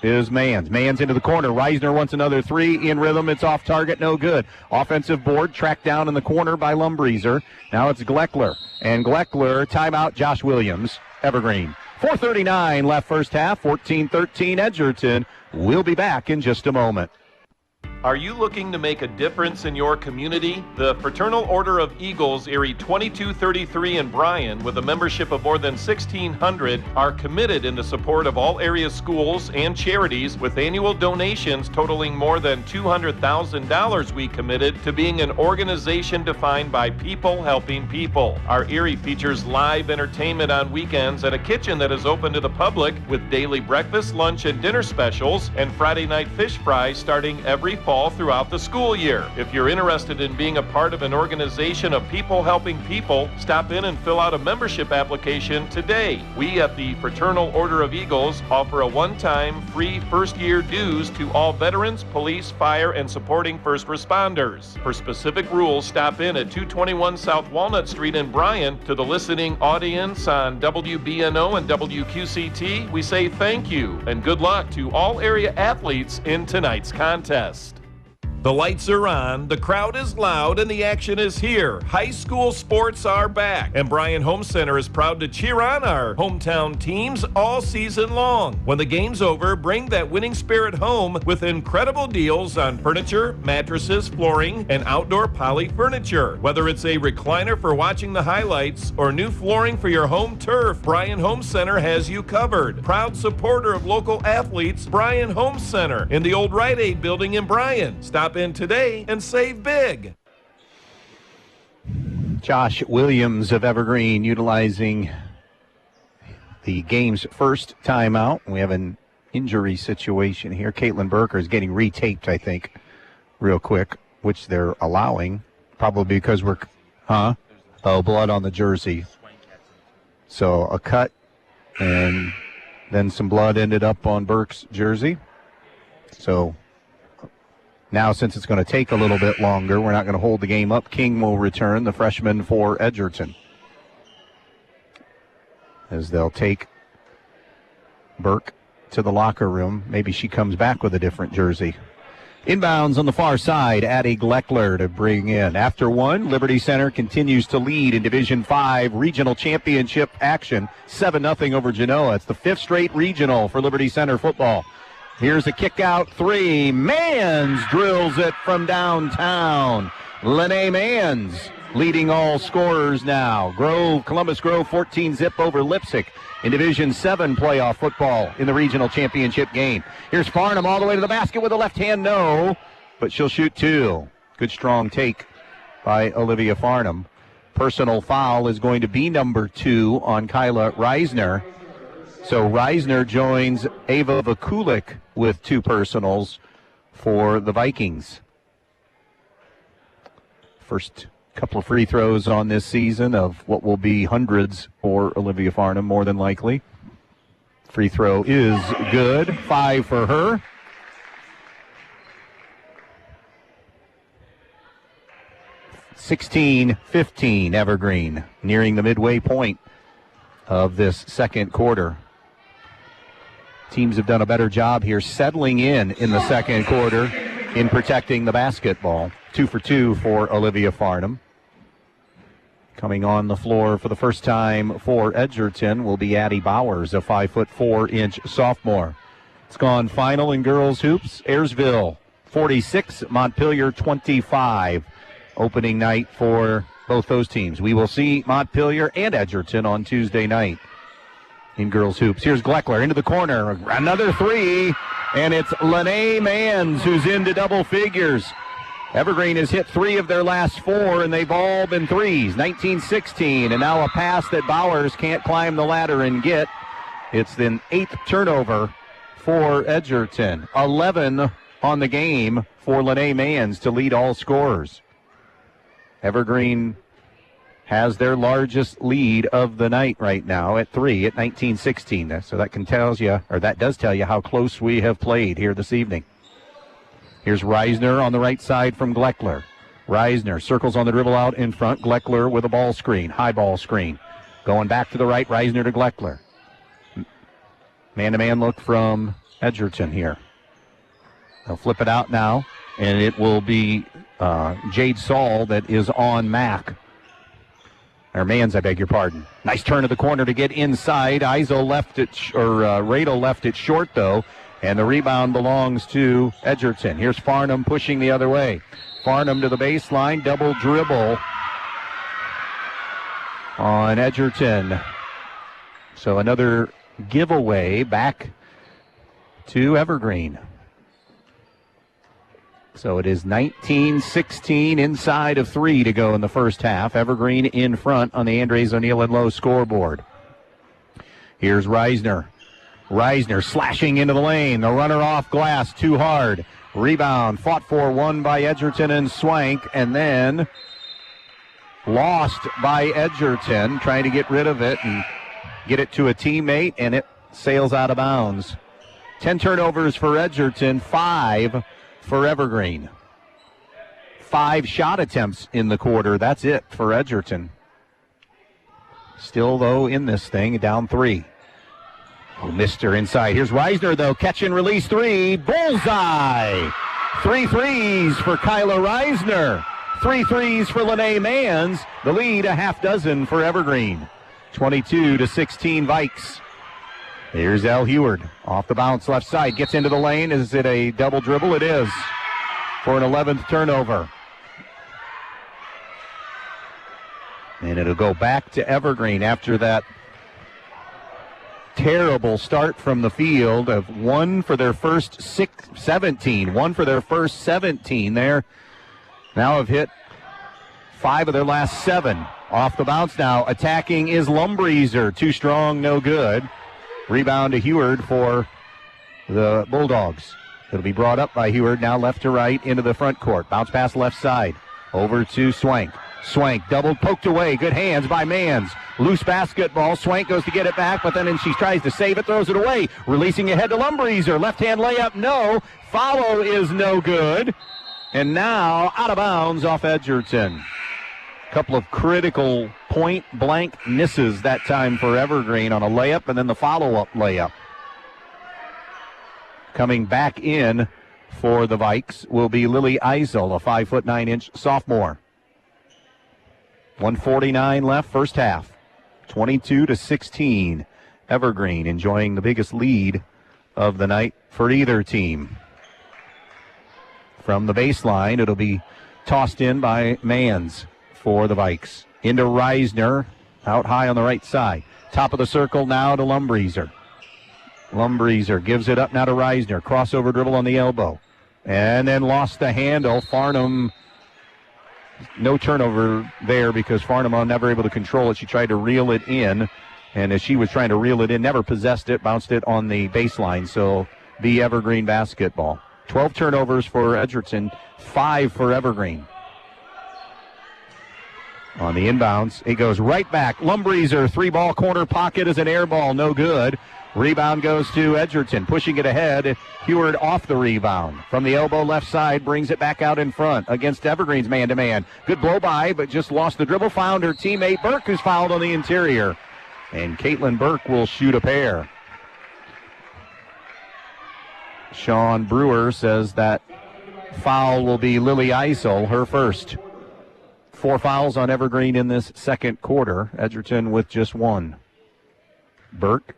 is Mans. Mans into the corner. Reisner wants another 3 in rhythm. It's off target, no good. Offensive board tracked down in the corner by Lumbreeser. Now it's Gleckler. And Gleckler, timeout, Josh Williams, Evergreen. 4:39 left first half, 14-13 Edgerton. We'll be back in just a moment. Are you looking to make a difference in your community? The Fraternal Order of Eagles, Erie 2233 in Bryan, with a membership of more than 1,600, are committed in the support of all area schools and charities, with annual donations totaling more than $200,000. We committed to being an organization defined by people helping people. Our Erie features live entertainment on weekends at a kitchen that is open to the public, with daily breakfast, lunch, and dinner specials, and Friday night fish fries starting every fall throughout the school year. If you're interested in being a part of an organization of people helping people, stop in and fill out a membership application today. We at the Fraternal Order of Eagles offer a one-time free first-year dues to all veterans, police, fire, and supporting first responders. For specific rules, stop in at 221 South Walnut Street in Bryan. To the listening audience on WBNO and WQCT, we say thank you and good luck to all area athletes in tonight's contest. The lights are on, the crowd is loud, and the action is here. High school sports are back, and Bryan Home Center is proud to cheer on our hometown teams all season long. When the game's over, bring that winning spirit home with incredible deals on furniture, mattresses, flooring, and outdoor poly furniture. Whether it's a recliner for watching the highlights or new flooring for your home turf, Bryan Home Center has you covered. Proud supporter of local athletes, Bryan Home Center in the old Rite Aid building in Bryan. Stop in today and save big. Josh Williams of Evergreen utilizing the game's first timeout. We have an injury situation here. Caitlin Burker is getting retaped, I think, real quick, which they're allowing, probably because blood on the jersey. So a cut, and then some blood ended up on Burke's jersey. So now, since it's going to take a little bit longer, we're not going to hold the game up. King will return, the freshman for Edgerton, as they'll take Burke to the locker room. Maybe she comes back with a different jersey. Inbounds on the far side, Addie Gleckler to bring in. After one, Liberty Center continues to lead in Division 5 regional championship action, 7-0 over Genoa. It's the 5th straight regional for Liberty Center football. Here's a kick out three. Mans drills it from downtown. Lene Mans leading all scorers now. Columbus Grove 14-0 over Lipsick in Division 7 playoff football in the regional championship game. Here's Farnham all the way to the basket with a left hand, no, but she'll shoot two. Good strong take by Olivia Farnham. Personal foul is going to be number 2 on Kyla Reisner. So Reisner joins Ava Vakulik with 2 personals for the Vikings. First couple of free throws on this season of what will be hundreds for Olivia Farnham, more than likely. Free throw is good. 5 for her. (16-15) Evergreen, nearing the midway point of this second quarter. Teams have done a better job here settling in the second quarter in protecting the basketball. 2 for 2 for Olivia Farnham. Coming on the floor for the first time for Edgerton will be Addie Bowers, a 5'4" sophomore. It's gone final in girls hoops. Ayersville 46, Montpelier 25. Opening night for both those teams. We will see Montpelier and Edgerton on Tuesday night in girls hoops. Here's Gleckler into the corner. Another three, and it's Lene Mans who's into double figures. Evergreen has hit 3 of their last 4, and they've all been threes. 19-16, and now a pass that Bowers can't climb the ladder and get. It's the 8th turnover for Edgerton. 11 on the game for Lene Mans to lead all scorers. Evergreen has their largest lead of the night right now at 3 at 19-16. So that does tell you how close we have played here this evening. Here's Reisner on the right side from Gleckler. Reisner circles on the dribble out in front. Gleckler with a ball screen, high ball screen. Going back to the right, Reisner to Gleckler. Man-to-man look from Edgerton here. They'll flip it out now, and it will be Jade Saul that is on Mack. Or Mans, I beg your pardon. Nice turn to the corner to get inside. Radel left it short, though, And the rebound belongs to Edgerton. Here's Farnham pushing the other way. Farnham to the baseline, double dribble on Edgerton. So another giveaway back to Evergreen. So it is 19-16 inside of 3 to go in the first half. Evergreen in front on the Andres O'Neill and Lowe scoreboard. Here's Reisner. Reisner slashing into the lane. The runner off glass too hard. Rebound fought for, won by Edgerton and Swank, and then lost by Edgerton, trying to get rid of it and get it to a teammate, and it sails out of bounds. 10 turnovers for Edgerton, 5 for Evergreen. 5 shot attempts in the quarter. That's it for Edgerton. Still, though, in this thing, down 3. Oh, Mr. inside. Here's Reisner, though. Catch and release 3. Bullseye. 3 threes for Kyla Reisner. 3 threes for Lene Mans. The lead, a half dozen for Evergreen. 22-16 Vikes. Here's Al Heward. Off the bounce, left side. Gets into the lane. Is it a double dribble? It is. For an 11th turnover. And it'll go back to Evergreen after that terrible start from the field of 1 for their first 17. 1 for their first 17 there. Now have hit 5 of their last 7. Off the bounce now. Attacking is Lumbreeser. Too strong, no good. Rebound to Heward for the Bulldogs. It'll be brought up by Heward now left to right into the front court. Bounce pass left side. Over to Swank. Swank doubled, poked away. Good hands by Mans. Loose basketball. Swank goes to get it back, but then she tries to save it, throws it away. Releasing ahead to Lumbreeser. Left-hand layup, no. Follow is no good. And now out of bounds off Edgerton. Couple of critical point-blank misses that time for Evergreen on a layup and then the follow-up layup. Coming back in for the Vikes will be Lily Eisel, a 5'9" sophomore. 1:49 left, first half. 22-16. Evergreen enjoying the biggest lead of the night for either team. From the baseline, it'll be tossed in by Mans for the Vikes. Into Reisner, out high on the right side. Top of the circle now to Lumbreeser. Lumbreeser gives it up now to Reisner. Crossover dribble on the elbow. And then lost the handle. Farnham, no turnover there because Farnham never able to control it. She tried to reel it in. And as she was trying to reel it in, never possessed it, bounced it on the baseline. So the Evergreen basketball. 12 turnovers for Edgerton, 5 for Evergreen. On the inbounds, it goes right back. Lumbreeser, 3-ball corner pocket is an air ball, no good. Rebound goes to Edgerton, pushing it ahead. Heward off the rebound. From the elbow left side, brings it back out in front against Evergreen's man-to-man. Good blow by, but just lost the dribble. Found her teammate Burke, who's fouled on the interior. And Caitlin Burke will shoot a pair. Sean Brewer says that foul will be Lily Eisel, her first. 4 fouls on Evergreen in this second quarter. Edgerton with just 1. Burke,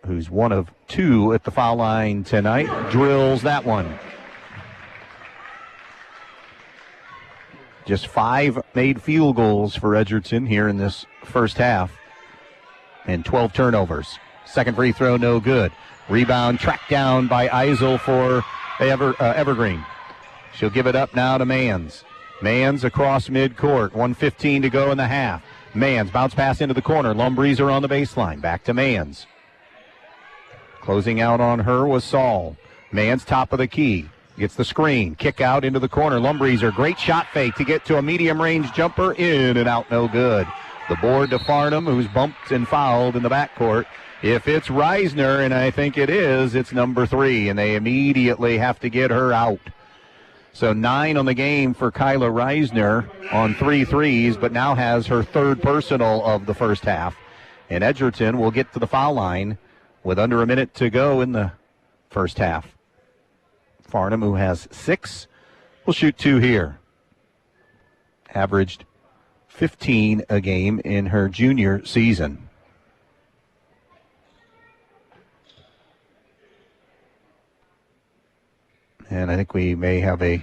who's 1 of 2 at the foul line tonight, drills that one. Just 5 made field goals for Edgerton here in this first half. And 12 turnovers. Second free throw, no good. Rebound tracked down by Eisel for Evergreen. She'll give it up now to Mans. Mans across midcourt. 1:15 to go in the half. Mans bounce pass into the corner. Lumbreeser on the baseline. Back to Mans. Closing out on her was Saul. Mans top of the key. Gets the screen. Kick out into the corner. Lumbreeser. Great shot fake to get to a medium range jumper. In and out, no good. The board to Farnham, who's bumped and fouled in the backcourt. If it's Reisner, and I think it is, it's number 3, and they immediately have to get her out. So 9 on the game for Kyla Reisner on 3 threes, but now has her 3rd personal of the first half. And Edgerton will get to the foul line with under a minute to go in the first half. Farnham, who has 6, will shoot 2 here. Averaged 15 a game in her junior season. And I think we may have they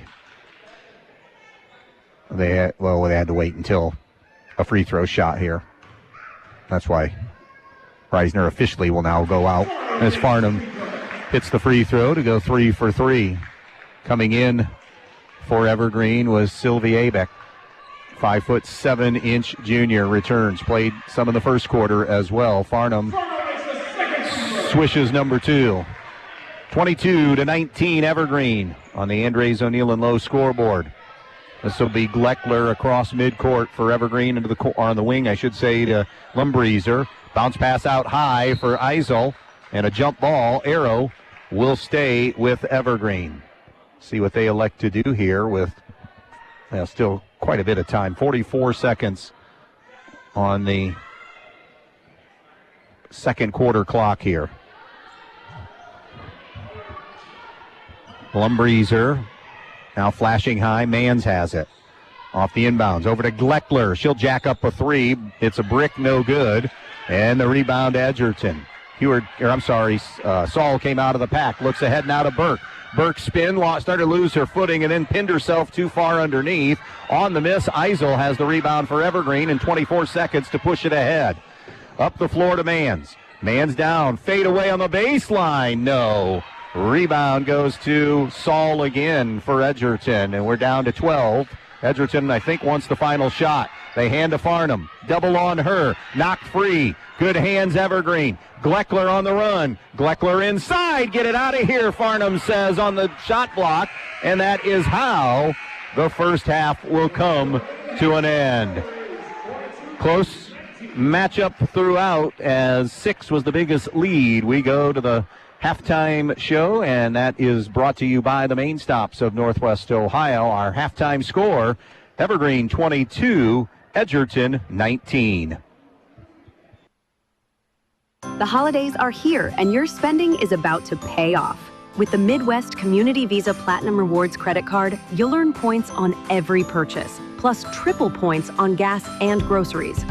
had to wait until a free throw shot here. That's why Reisner officially will now go out as Farnham hits the free throw to go 3 for 3. Coming in for Evergreen was Sylvie Abeck. 5'7" junior returns. Played some in the first quarter as well. Farnham swishes number 2. 22-19 Evergreen on the Andres O'Neill and Lowe scoreboard. This will be Gleckler across midcourt for Evergreen into on the wing, I should say, to Lumbreeser. Bounce pass out high for Eisel, and a jump ball. Arrow will stay with Evergreen. See what they elect to do here with still quite a bit of time. 44 seconds on the second quarter clock here. Lumbreeser now flashing high. Mans has it. Off the inbounds. Over to Gleckler. She'll jack up a 3. It's a brick, no good. And the rebound, Edgerton. Saul came out of the pack. Looks ahead now to Burke. Burke started to lose her footing and then pinned herself too far underneath. On the miss, Eisel has the rebound for Evergreen and 24 seconds to push it ahead. Up the floor to Mans. Mans down. Fade away on the baseline. No. Rebound goes to Saul again for Edgerton, and we're down to 12. Edgerton, I think, wants the final shot. They hand to Farnham. Double on her. Knocked free. Good hands, Evergreen. Gleckler on the run. Gleckler inside. Get it out of here, Farnham says on the shot block. And that is how the first half will come to an end. Close matchup throughout, as 6 was the biggest lead. We go to the halftime show, and that is brought to you by the Main Stops of Northwest Ohio. Our halftime score, Evergreen 22, Edgerton 19. The holidays are here, and your spending is about to pay off. With the Midwest Community Visa Platinum Rewards credit card, you'll earn points on every purchase, plus triple points on gas and groceries.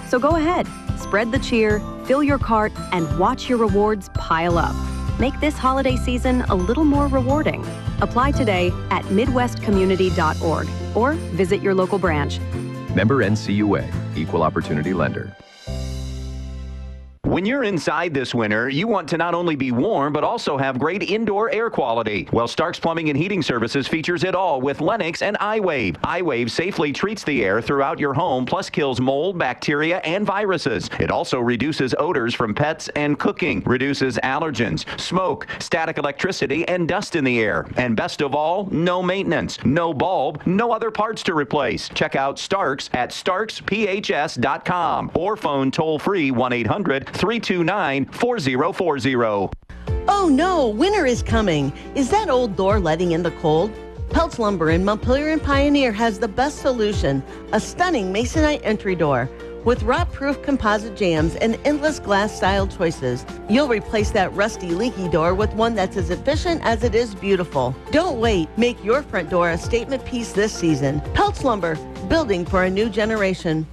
So go ahead, spread the cheer, fill your cart, and watch your rewards pile up. Make this holiday season a little more rewarding. Apply today at midwestcommunity.org or visit your local branch. Member NCUA, Equal Opportunity Lender. When you're inside this winter, you want to not only be warm, but also have great indoor air quality. Well, Stark's Plumbing and Heating Services features it all with Lennox and iWave. iWave safely treats the air throughout your home, plus kills mold, bacteria, and viruses. It also reduces odors from pets and cooking, reduces allergens, smoke, static electricity, and dust in the air. And best of all, no maintenance, no bulb, no other parts to replace. Check out Stark's at starksphs.com or phone toll-free 1-800-329-4040. Oh no, winter is coming. Is that old door letting in the cold? Peltz Lumber in Montpelier and Pioneer has the best solution, a stunning masonite entry door. With rot-proof composite jambs and endless glass-style choices, you'll replace that rusty, leaky door with one that's as efficient as it is beautiful. Don't wait. Make your front door a statement piece this season. Peltz Lumber, building for a new generation.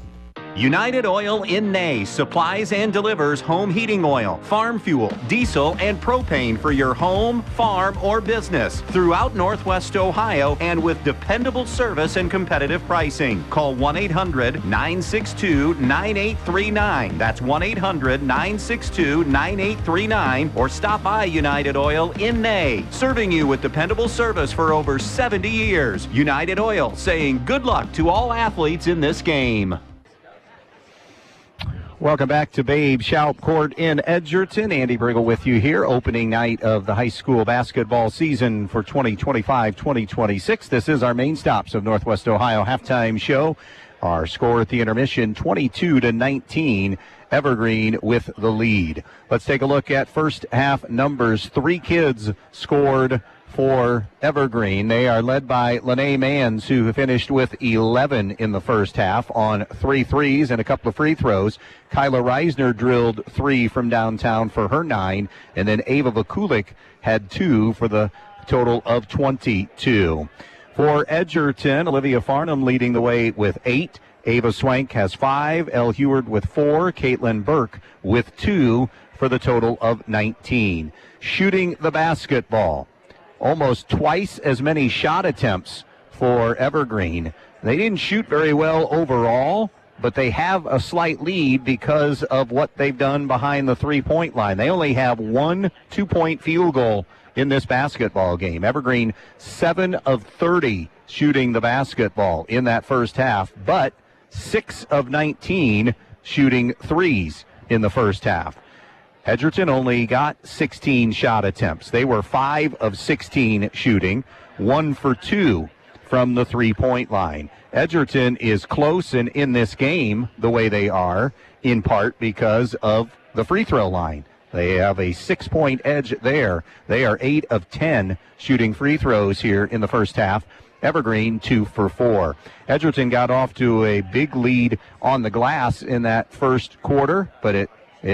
United Oil in Ney supplies and delivers home heating oil, farm fuel, diesel, and propane for your home, farm, or business throughout Northwest Ohio, and with dependable service and competitive pricing. Call 1-800-962-9839. That's 1-800-962-9839, or stop by United Oil in Ney, serving you with dependable service for over 70 years. United Oil, saying good luck to all athletes in this game. Welcome back to Babe Shout Court in Edgerton. Andy Brigle with you here. Opening night of the high school basketball season for 2025-2026. This is our Main Stops of Northwest Ohio halftime show. Our score at the intermission, 22-19. Evergreen with the lead. Let's take a look at first half numbers. 3 kids scored for Evergreen. They are led by Lene Mans, who finished with 11 in the first half on 3 threes and a couple of free throws. Kyla Reisner drilled 3 from downtown for her 9, and then Ava Vakulik had 2 for the total of 22. For Edgerton, Olivia Farnham leading the way with 8. Ava Swank has 5. Elle Heward with 4. Caitlin Burke with 2 for the total of 19. Shooting the basketball. almost twice as many shot attempts for Evergreen. They didn't shoot very well overall, but they have a slight lead because of what they've done behind the three-point line. They only have one 2-point field goal in this basketball game. Evergreen 7 of 30 shooting the basketball in that first half, but 6 of 19 shooting threes in the first half. Edgerton only got 16 shot attempts. They were 5 of 16 shooting, 1 for 2 from the three-point line. Edgerton is close and in this game the way they are, in part because of the free throw line. They have a 6-point edge there. They are 8 of 10 shooting free throws here in the first half. Evergreen 2 for 4. Edgerton got off to a big lead on the glass in that first quarter, but it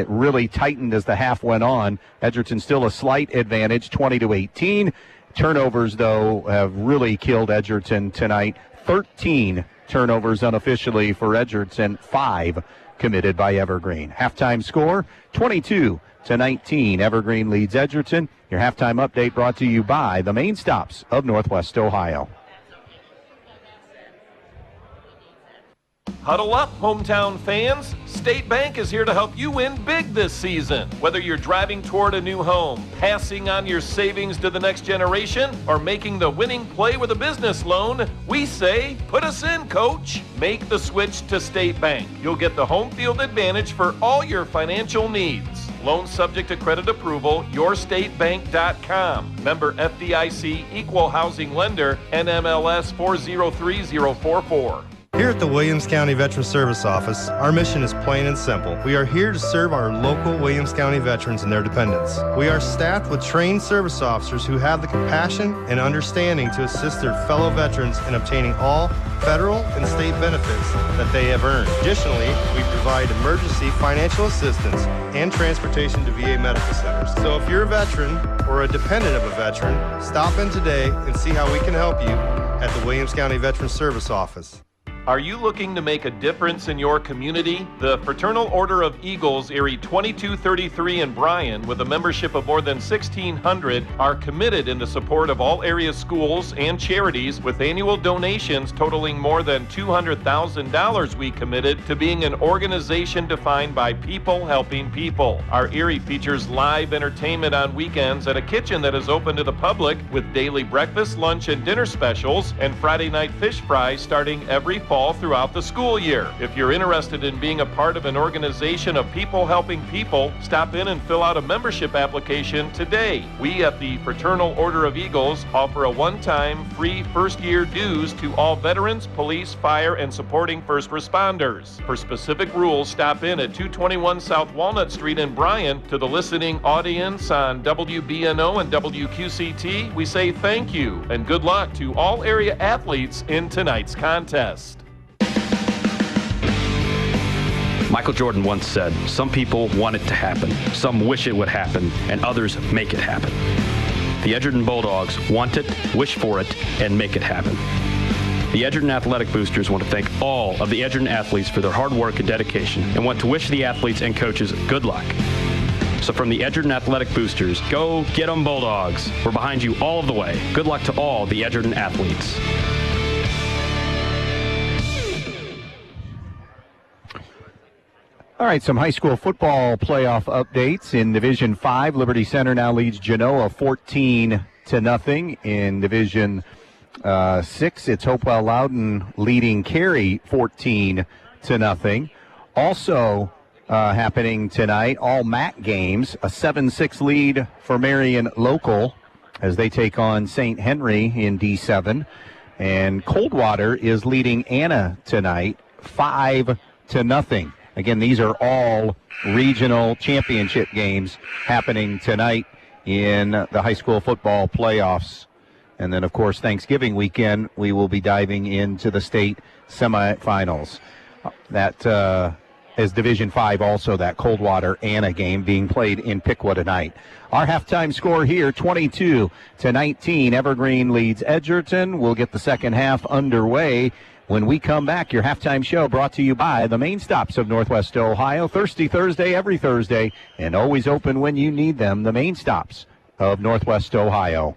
really tightened as the half went on. Edgerton still a slight advantage, 20-18. Turnovers, though, have really killed Edgerton tonight. 13 turnovers unofficially for Edgerton, 5 committed by Evergreen. Halftime score, 22-19. Evergreen leads Edgerton. Your halftime update brought to you by the main stops of Northwest Ohio. Huddle up, hometown fans. State Bank is here to help you win big this season. Whether you're driving toward a new home, passing on your savings to the next generation, or making the winning play with a business loan, we say, put us in, coach. Make the switch to State Bank. You'll get the home field advantage for all your financial needs. Loan subject to credit approval, yourstatebank.com. Member FDIC, equal housing lender, NMLS 403044. Here at the Williams County Veteran Service Office, our mission is plain and simple. We are here to serve our local Williams County veterans and their dependents. We are staffed with trained service officers who have the compassion and understanding to assist their fellow veterans in obtaining all federal and state benefits that they have earned. Additionally, we provide emergency financial assistance and transportation to VA medical centers. So if you're a veteran or a dependent of a veteran, stop in today and see how we can help you at the Williams County Veteran Service Office. Are you looking to make a difference in your community? The Fraternal Order of Eagles, Erie 2233 in Bryan, with a membership of more than 1,600, are committed in the support of all area schools and charities, with annual donations totaling more than $200,000. We committed to being an organization defined by people helping people. Our Erie features live entertainment on weekends at a kitchen that is open to the public, with daily breakfast, lunch, and dinner specials, and Friday night fish fries starting every fall throughout the school year. If you're interested in being a part of an organization of people helping people, stop in and fill out a membership application today. We at the Fraternal Order of Eagles offer a one-time free first-year dues to all veterans, police, fire, and supporting first responders. For specific rules, stop in at 221 South Walnut Street in Bryan. To the listening audience on WBNO and WQCT, we say thank you and good luck to all area athletes in tonight's contest. Michael Jordan once said, some people want it to happen, some wish it would happen, and others make it happen. The Edgerton Bulldogs want it, wish for it, and make it happen. The Edgerton Athletic Boosters want to thank all of the Edgerton athletes for their hard work and dedication, and want to wish the athletes and coaches good luck. So from the Edgerton Athletic Boosters, go get 'em Bulldogs. We're behind you all of the way. Good luck to all the Edgerton athletes. All right, some high school football playoff updates. In Division 5, Liberty Center now leads Genoa 14-0. In Division 6, it's Hopewell Loudon leading Cary 14-0. Also happening tonight, all MAC games, a 7-6 lead for Marion Local as they take on St. Henry in D7. And Coldwater is leading Anna tonight 5-0. Again, these are all regional championship games happening tonight in the high school football playoffs. And then, of course, Thanksgiving weekend, we will be diving into the state semifinals. That is Division 5 also, that Coldwater-Anna game being played in Piqua tonight. Our halftime score here, 22-19. Evergreen leads Edgerton. We'll get the second half underway when we come back. Your halftime show brought to you by the main stops of Northwest Ohio. Thirsty Thursday every Thursday, and always open when you need them. The main stops of Northwest Ohio.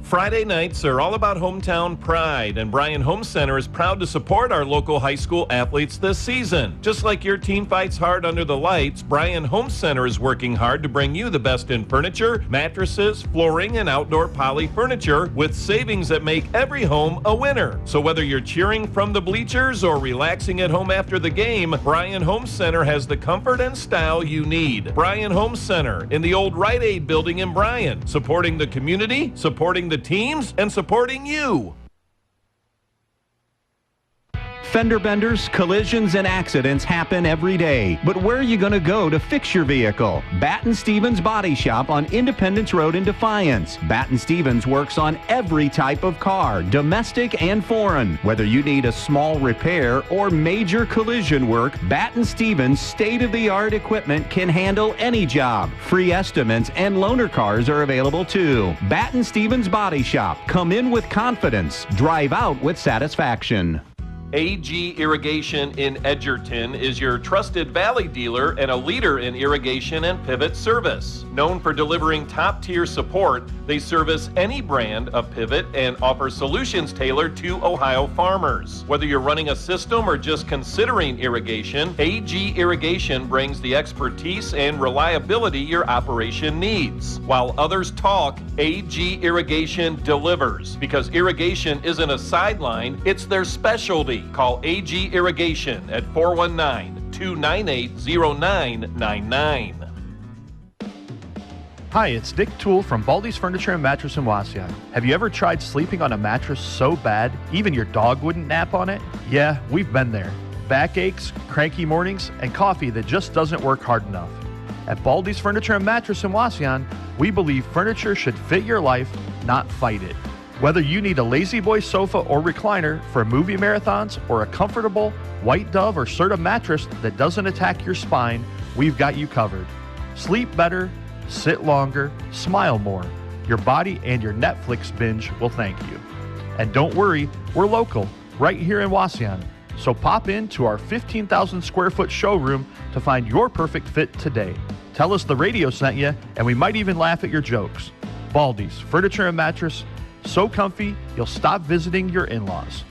Friday nights are all about hometown pride, and Bryan Home Center is proud to support our local high school athletes this season. Just like your team fights hard under the lights, Bryan Home Center is working hard to bring you the best in furniture, mattresses, flooring, and outdoor poly furniture with savings that make every home a winner. So whether you're cheering from the bleachers or relaxing at home after the game, Bryan Home Center has the comfort and style you need. Bryan Home Center in the old Rite Aid building in Bryan, supporting the community, supporting the teams, and supporting you. Fender benders, collisions, and accidents happen every day. But where are you going to go to fix your vehicle? Batten Stevens Body Shop on Independence Road in Defiance. Batten Stevens works on every type of car, domestic and foreign. Whether you need a small repair or major collision work, Batten Stevens state-of-the-art equipment can handle any job. Free estimates and loaner cars are available too. Batten Stevens Body Shop. Come in with confidence. Drive out with satisfaction. AG Irrigation in Edgerton is your trusted valley dealer and a leader in irrigation and pivot service. Known for delivering top-tier support, they service any brand of pivot and offer solutions tailored to Ohio farmers. Whether you're running a system or just considering irrigation, AG Irrigation brings the expertise and reliability your operation needs. While others talk, AG Irrigation delivers, because irrigation isn't a sideline, it's their specialty. Call AG Irrigation at 419-298-0999. Hi, it's Nick Toole from Baldy's Furniture and Mattress in Waseon. Have you ever tried sleeping on a mattress so bad even your dog wouldn't nap on it? Yeah, we've been there. Backaches, cranky mornings, and coffee that just doesn't work hard enough. At Baldy's Furniture and Mattress in Waseon, we believe furniture should fit your life, not fight it. Whether you need a Lazy Boy sofa or recliner for movie marathons or a comfortable White Dove or Serta mattress that doesn't attack your spine, we've got you covered. Sleep better, sit longer, smile more. Your body and your Netflix binge will thank you. And don't worry, we're local, right here in Waseon. So pop in to our 15,000 square foot showroom to find your perfect fit today. Tell us the radio sent you, and we might even laugh at your jokes. Baldy's Furniture and Mattress, so comfy, you'll stop visiting your in-laws.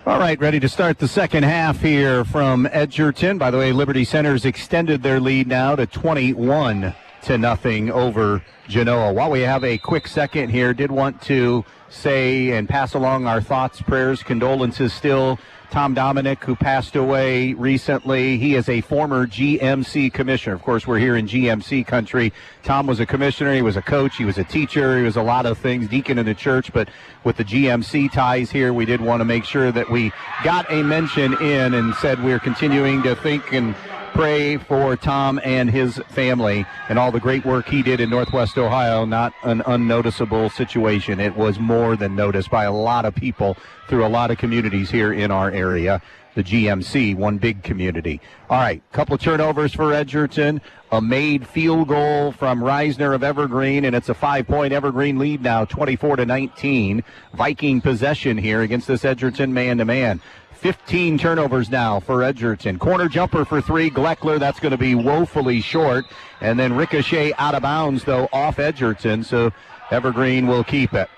All right, ready to start the second half here from Edgerton. By the way, Liberty Center's extended their lead now to 21-0 over Genoa. While we have a quick second here, did want to say and pass along our thoughts, prayers, condolences still. Tom Dominic, who passed away recently. He is a former GMC commissioner. Of course, we're here in GMC country. Tom was a commissioner. He was a coach. He was a teacher. He was a lot of things, deacon in the church. But with the GMC ties here, we did want to make sure that we got a mention in and said we're continuing to think and pray for Tom and his family and all the great work he did in Northwest Ohio. Not an unnoticeable situation. It was more than noticed by a lot of people through a lot of communities here in our area. The GMC, one big community. All right, couple of turnovers for Edgerton. A made field goal from Reisner of Evergreen, and it's a 5-point Evergreen lead now, 24-19. Viking possession here against this Edgerton man-to-man. 15 turnovers now for Edgerton. Corner jumper for three, Gleckler. That's going to be woefully short. And then ricochet out of bounds, though, off Edgerton. So Evergreen will keep it.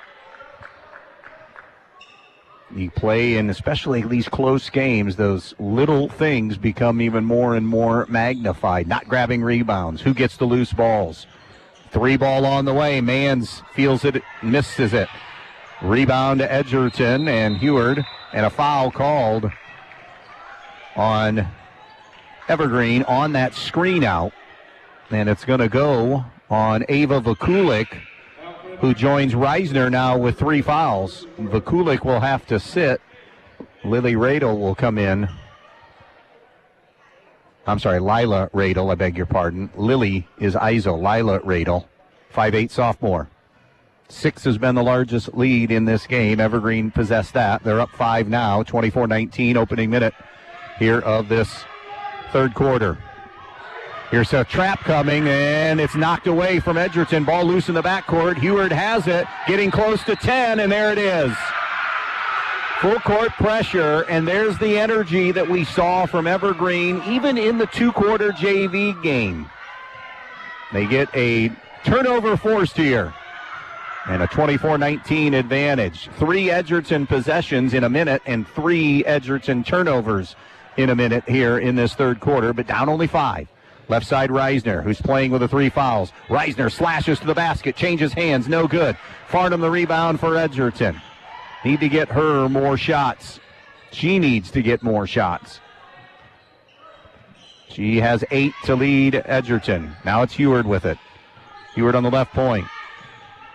You play, and especially these close games, those little things become even more and more magnified. Not grabbing rebounds. Who gets the loose balls? Three ball on the way. Mans feels it, misses it. Rebound to Edgerton and Heward. And a foul called on Evergreen on that screen out. And it's going to go on Ava Vakulik, who joins Reisner now with 3 fouls. Vakulik will have to sit. Lily Radel will come in. I'm sorry, Lila Radel, I beg your pardon. Lily is ISO, Lila Radel, 5'8" sophomore. 6 has been the largest lead in this game. Evergreen possessed that. They're up 5 now, 24-19, opening minute here of this third quarter. Here's a trap coming, and it's knocked away from Edgerton. Ball loose in the backcourt. Heward has it, getting close to 10, and there it is. Full court pressure, and there's the energy that we saw from Evergreen, even in the two-quarter JV game. They get a turnover forced here. And a 24-19 advantage. 3 Edgerton possessions in a minute and 3 Edgerton turnovers in a minute here in this third quarter, but down only 5. Left side Reisner, who's playing with the 3 fouls. Reisner slashes to the basket, changes hands, no good. Farnham the rebound for Edgerton. Need to get her more shots. She needs to get more shots. She has 8 to lead Edgerton. Now it's Heward with it. Heward on the left point.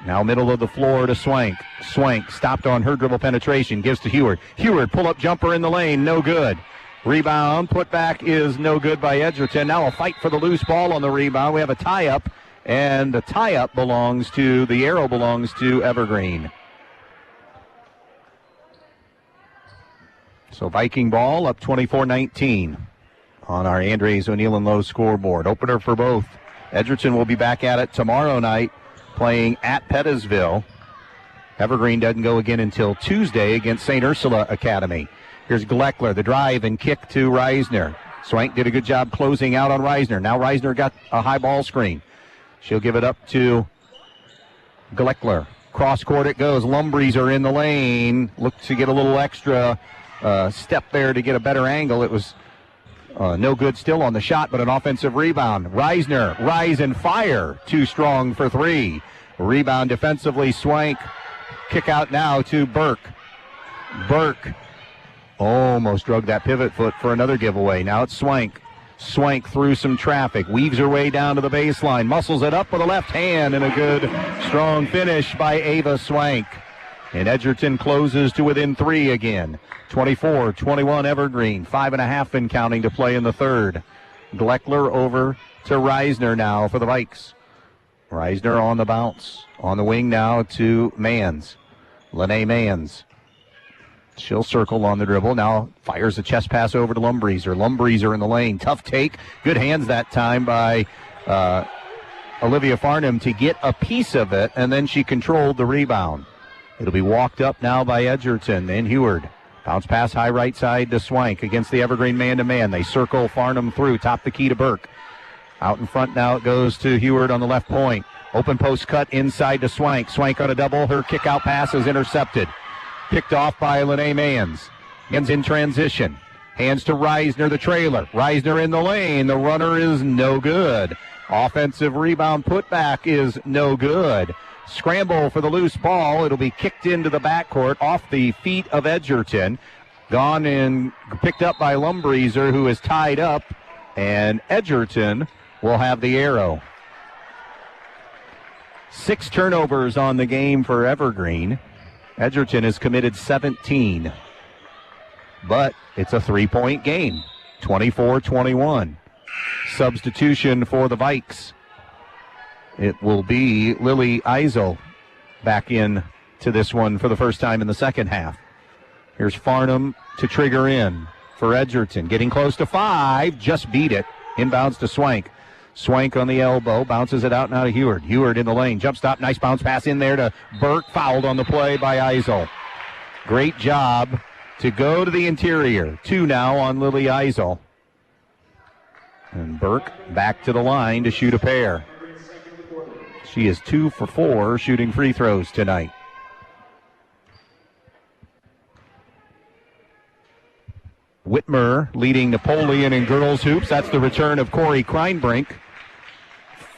Now middle of the floor to Swank. Swank stopped on her dribble penetration. Gives to Heward. Heward pull-up jumper in the lane. No good. Rebound. Put back is no good by Edgerton. Now a fight for the loose ball on the rebound. We have a tie-up. And the tie-up belongs to, the arrow belongs to Evergreen. So Viking ball up 24-19 on our Andres O'Neill and Lowe scoreboard. Opener for both. Edgerton will be back at it tomorrow night, playing at Pettisville. Evergreen doesn't go again until Tuesday against St. Ursula Academy. Here's Gleckler, the drive and kick to Reisner. Swank did a good job closing out on Reisner. Now Reisner got a high ball screen. She'll give it up to Gleckler. Cross court it goes. Lumbrys are in the lane. Look to get a little extra step there to get a better angle. It was no good still on the shot, but an offensive rebound. Reisner, rise and fire. Too strong for 3. Rebound defensively, Swank. Kick out now to Burke. Burke almost drug that pivot foot for another giveaway. Now it's Swank. Swank through some traffic. Weaves her way down to the baseline. Muscles it up with a left hand, and a good, strong finish by Ava Swank. And Edgerton closes to within 3 again. 24-21 Evergreen. 5.5 and counting to play in the third. Gleckler over to Reisner now for the Vikes. Reisner on the bounce. On the wing now to Mans. Lene Mans. She'll circle on the dribble. Now fires a chest pass over to Lumbreeser. Lumbreeser in the lane. Tough take. Good hands that time by Olivia Farnham to get a piece of it, and then she controlled the rebound. It'll be walked up now by Edgerton and Heward. Bounce pass high right side to Swank against the Evergreen man-to-man. They circle Farnham through. Top the key to Burke. Out in front now it goes to Heward on the left point. Open post cut inside to Swank. Swank on a double. Her kick-out pass is intercepted. Picked off by Lene Mans. Mans in transition. Hands to Reisner, the trailer. Reisner in the lane. The runner is no good. Offensive rebound putback is no good. Scramble for the loose ball. It'll be kicked into the backcourt off the feet of Edgerton. Gone and picked up by Lumbreeser, who is tied up. And Edgerton will have the arrow. 6 turnovers on the game for Evergreen. Edgerton has committed 17. But it's a 3-point game. 24-21. Substitution for the Vikes. It will be Lily Eisel back in to this one for the first time in the second half. Here's Farnham to trigger in for Edgerton. Getting close to 5. Just beat it. Inbounds to Swank. Swank on the elbow. Bounces it out now to Heward. Heward in the lane. Jump stop. Nice bounce pass in there to Burke. Fouled on the play by Eisel. Great job to go to the interior. 2 now on Lily Eisel. And Burke back to the line to shoot a pair. She is 2 for 4 shooting free throws tonight. Whitmer leading Napoleon in girls hoops. That's the return of Corey Kreinbrink.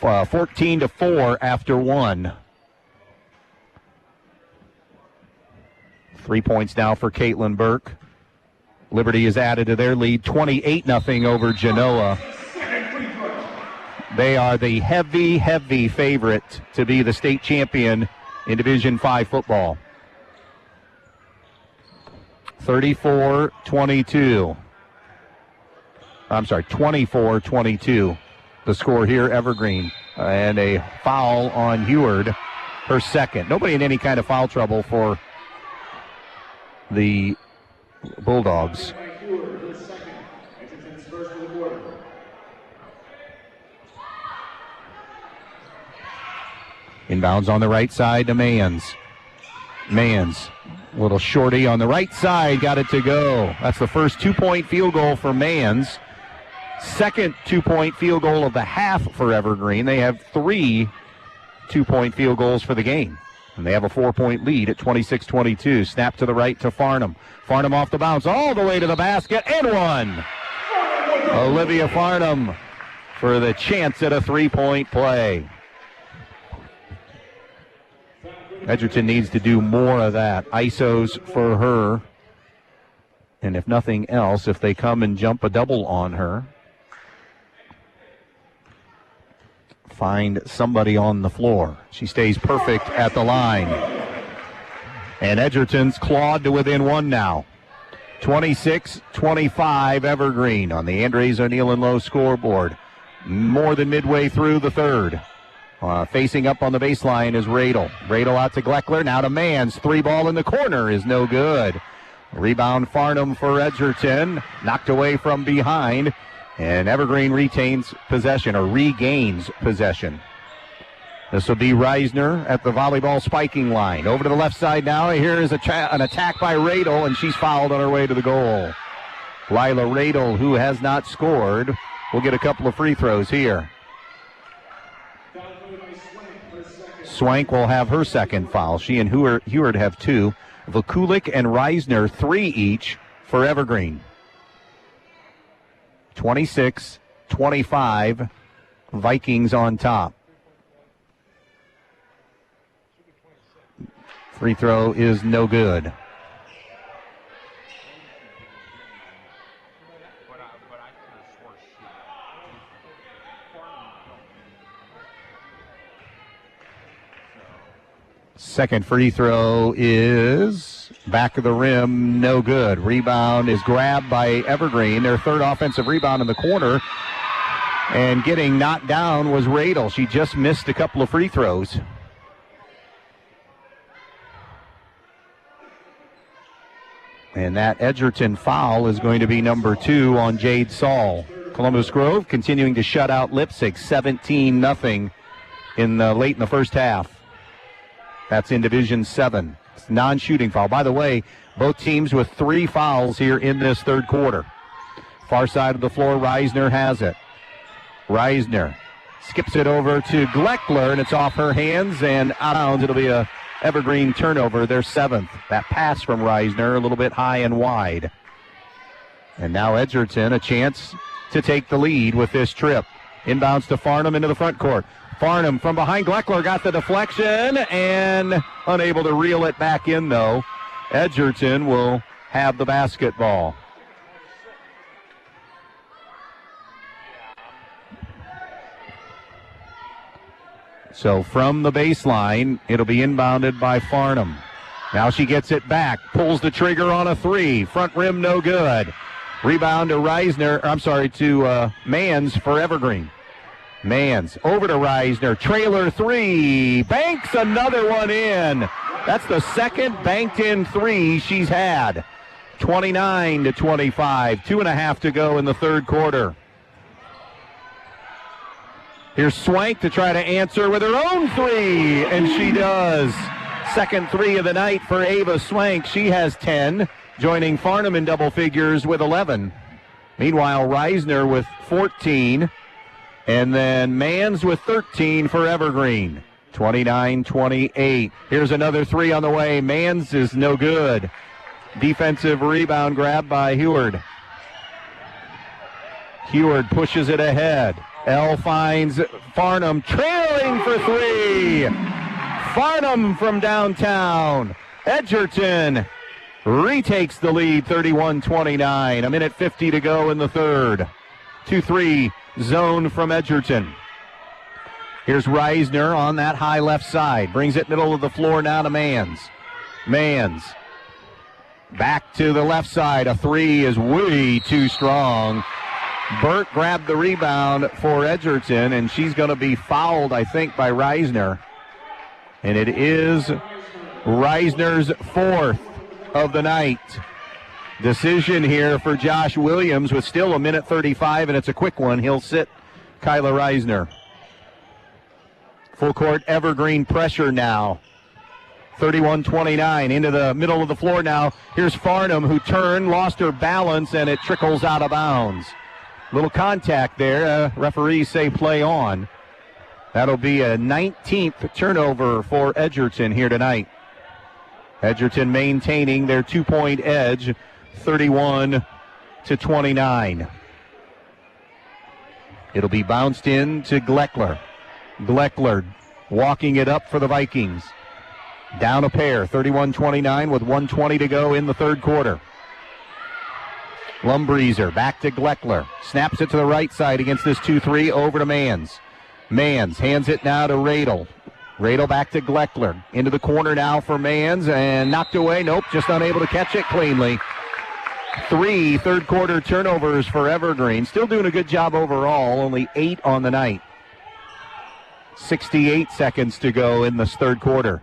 14-4 after 1. 3 points now for Caitlin Burke. Liberty is added to their lead, 28-0 over Genoa. They are the heavy, heavy favorite to be the state champion in Division V football. 24-22. I'm sorry, 24-22. The score here, Evergreen. And a foul on Heward, her second. Nobody in any kind of foul trouble for the Bulldogs. Inbounds on the right side to Mans. Mans, little shorty on the right side, got it to go. That's the first 2-point field goal for Mans. second 2-point field goal of the half for Evergreen. They have 3 2-point field goals for the game. And they have a 4-point lead at 26-22. Snap to the right to Farnham. Farnham off the bounce all the way to the basket and one. Olivia Farnham for the chance at a 3-point play. Edgerton needs to do more of that. ISOs for her. And if nothing else, if they come and jump a double on her, find somebody on the floor. She stays perfect at the line. And Edgerton's clawed to within 1 now. 26-25 Evergreen on the Andres O'Neill and Lowe scoreboard. More than midway through the third. Facing up on the baseline is Radel. Radel out to Gleckler, now to Mans. 3-ball in the corner is no good. Rebound Farnham for Edgerton. Knocked away from behind. And Evergreen retains possession, or regains possession. This will be Reisner at the volleyball spiking line. Over to the left side now. Here is an attack by Radel, and she's fouled on her way to the goal. Lila Radel, who has not scored, will get a couple of free throws here. Swank will have her second foul. She and Heward have 2. Vakulik and Reisner 3 each for Evergreen. 26-25, Vikings on top. Free throw is no good. Second free throw is back of the rim, no good. Rebound is grabbed by Evergreen, their third offensive rebound in the corner. And getting knocked down was Radel. She just missed a couple of free throws. And that Edgerton foul is going to be number 2 on Jade Saul. Columbus Grove continuing to shut out Leipzig 17-0 late in the first half. That's in Division 7. It's non-shooting foul. By the way, both teams with 3 fouls here in this third quarter. Far side of the floor, Reisner has it. Reisner skips it over to Gleckler, and it's off her hands and out of bounds. It'll be a Evergreen turnover, their 7th. That pass from Reisner, a little bit high and wide. And now Edgerton, a chance to take the lead with this trip. Inbounds to Farnham into the front court. Farnham from behind. Gleckler got the deflection and unable to reel it back in, though. Edgerton will have the basketball. So from the baseline, it'll be inbounded by Farnham. Now she gets it back, pulls the trigger on a 3. Front rim, no good. Rebound to to Mans for Evergreen. Mans over to Reisner. Trailer 3. Banks another one in. That's the second banked in 3 she's had. 29-25. 2.5 to go in the third quarter. Here's Swank to try to answer with her own 3, and she does. Second 3 of the night for Ava Swank. She has 10, joining Farnham in double figures with 11. Meanwhile, Reisner with 14, and then Mans with 13 for Evergreen. 29-28. Here's another 3 on the way. Mans is no good. Defensive rebound grab by Heward. Heward pushes it ahead. L finds Farnham trailing for 3. Farnham from downtown. Edgerton retakes the lead, 31-29. A minute 50 to go in the third. 2-3 zone from Edgerton. Here's Reisner on that high left side. Brings it middle of the floor now to Mans. Mans back to the left side. A 3 is way too strong. Burt grabbed the rebound for Edgerton, and she's going to be fouled, I think, by Reisner. And it is Reisner's 4th of the night. Decision here for Josh Williams with still a minute 35, and it's a quick one. He'll sit Kyla Reisner. Full court Evergreen pressure now. 31-29 into the middle of the floor now. Here's Farnham, who turned, lost her balance, and it trickles out of bounds. Little contact there. Referees say play on. That'll be a 19th turnover for Edgerton here tonight. Edgerton maintaining their 2-point edge, 31-29. It'll be bounced in to Gleckler. Gleckler walking it up for the Vikings. Down a pair, 31-29 with 1:20 to go in the third quarter. Lumbreeser back to Gleckler. Snaps it to the right side against this 2-3 over to Mans. Mans hands it now to Radel. Radel back to Gleckler. Into the corner now for Mans and knocked away. Nope, just unable to catch it cleanly. 3 third quarter turnovers for Evergreen. Still doing a good job overall. Only 8 on the night. 68 seconds to go in this third quarter.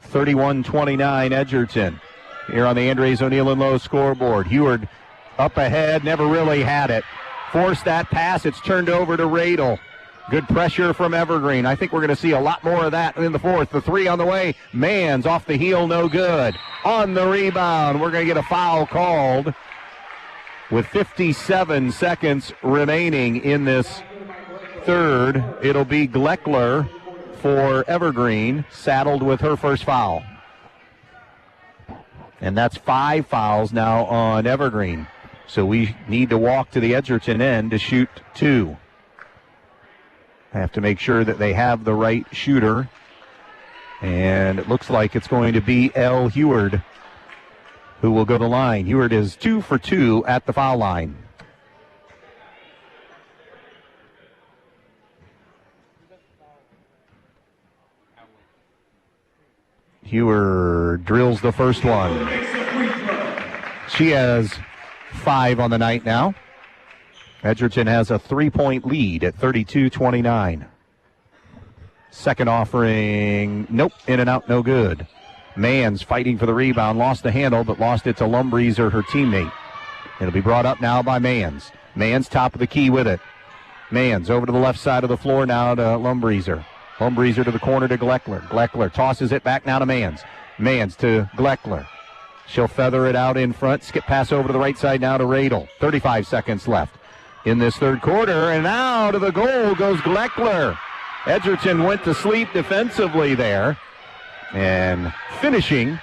31-29 Edgerton. Here on the Andres O'Neill and Lowe scoreboard. Heward up ahead, never really had it. Forced that pass. It's turned over to Radel. Good pressure from Evergreen. I think we're going to see a lot more of that in the fourth. The 3 on the way. Mans off the heel, no good. On the rebound, we're going to get a foul called with 57 seconds remaining in this third. It'll be Gleckler for Evergreen, saddled with her first foul. And that's 5 fouls now on Evergreen. So we need to walk to the Edgerton end to shoot 2. I have to make sure that they have the right shooter. And it looks like it's going to be L. Heward who will go to the line. Heward is 2 for 2 at the foul line. Heward drills the first one. She has 5 on the night now. Edgerton has a 3-point lead at 32-29. Second offering, nope, in and out, no good. Mans fighting for the rebound, lost the handle, but lost it to Lumbreeser, her teammate. It'll be brought up now by Mans. Mans top of the key with it. Mans over to the left side of the floor now to Lumbreeser. Lumbreeser to the corner to Gleckler. Gleckler tosses it back now to Mans. Mans to Gleckler. She'll feather it out in front. Skip pass over to the right side now to Radel. 35 seconds left in this third quarter. And now to the goal goes Gleckler. Edgerton went to sleep defensively there. And finishing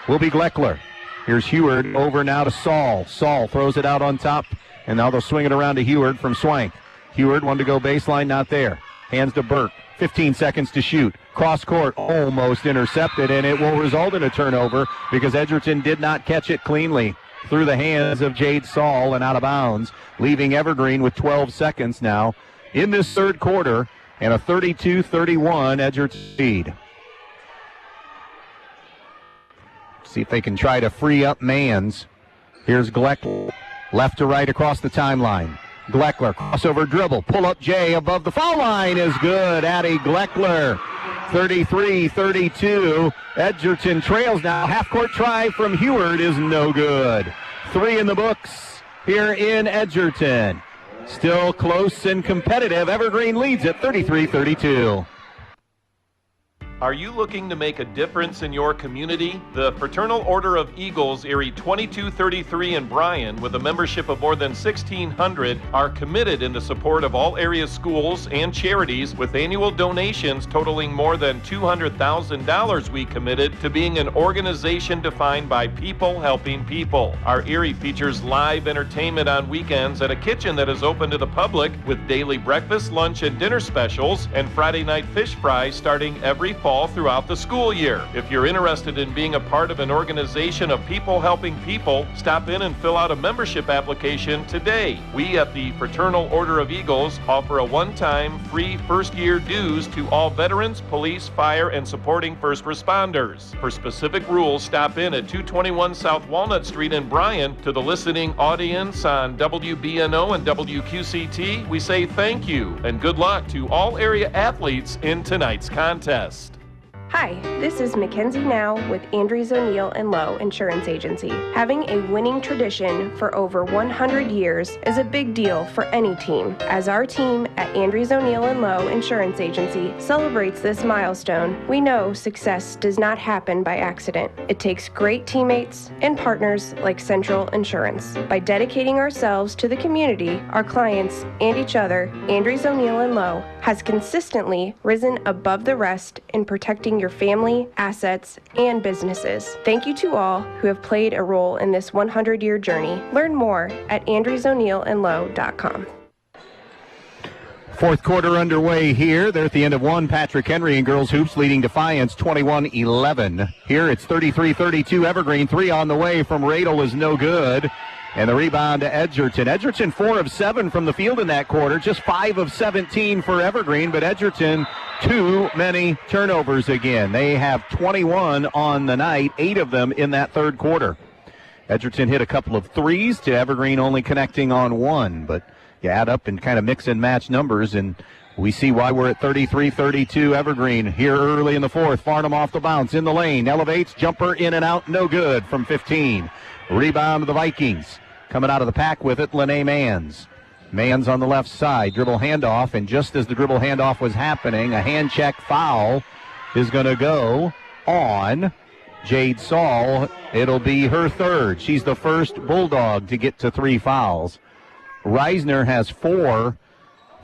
will be Gleckler. Here's Heward over now to Saul. Saul throws it out on top. And now they'll swing it around to Heward from Swank. Heward wanted to go baseline, not there. Hands to Burke. 15 seconds to shoot. Cross court, almost intercepted, and it will result in a turnover because Edgerton did not catch it cleanly through the hands of Jade Saul and out of bounds, leaving Evergreen with 12 seconds now in this third quarter and a 32-31 Edgerton lead. See if they can try to free up Mans. Here's Gleckler, left to right across the timeline. Gleckler, crossover dribble, pull up J above the foul line is good. Addie Gleckler, 33-32. Edgerton trails now. Half-court try from Heward is no good. 3 in the books here in Edgerton. Still close and competitive. Evergreen leads at 33-32. Are you looking to make a difference in your community? The Fraternal Order of Eagles, Erie 2233 in Bryan, with a membership of more than 1,600, are committed in the support of all area schools and charities, with annual donations totaling more than $200,000. We committed to being an organization defined by people helping people. Our Erie features live entertainment on weekends at a kitchen that is open to the public, with daily breakfast, lunch, and dinner specials, and Friday night fish fry starting every fall throughout the school year. If you're interested in being a part of an organization of people helping people, stop in and fill out a membership application today. We at the Fraternal Order of Eagles offer a one-time free first-year dues to all veterans, police, fire, and supporting first responders. For specific rules, stop in at 221 South Walnut Street in Bryan. To the listening audience on WBNO and WQCT, we say thank you and good luck to all area athletes in tonight's contest. Hi, this is Mackenzie Now with Andrews O'Neill & Lowe Insurance Agency. Having a winning tradition for over 100 years is a big deal for any team. As our team at Andrews O'Neill & Lowe Insurance Agency celebrates this milestone, we know success does not happen by accident. It takes great teammates and partners like Central Insurance. By dedicating ourselves to the community, our clients, and each other, Andrews O'Neill & Lowe has consistently risen above the rest in protecting your family, assets, and businesses. Thank you to all who have played a role in this 100-year journey. Learn more at andrewsoneillandlowe.com. Fourth quarter underway here. They're at the end of one. Patrick Henry and girls hoops leading Defiance 21-11. Here it's 33-32 Evergreen. 3 on the way from Radel is no good. And the rebound to Edgerton. Edgerton 4 of 7 from the field in that quarter. Just 5 of 17 for Evergreen. But Edgerton, too many turnovers again. They have 21 on the night, 8 of them in that third quarter. Edgerton hit a couple of threes to Evergreen only connecting on 1. But you add up and kind of mix and match numbers, and we see why we're at 33-32 Evergreen here early in the fourth. Farnham off the bounce in the lane. Elevates, jumper in and out, no good from 15. Rebound to the Vikings. Coming out of the pack with it, Lene Manns. Manns on the left side, dribble handoff, and just as the dribble handoff was happening, a hand check foul is going to go on Jade Saul. It'll be her third. She's the first Bulldog to get to 3 fouls. Reisner has 4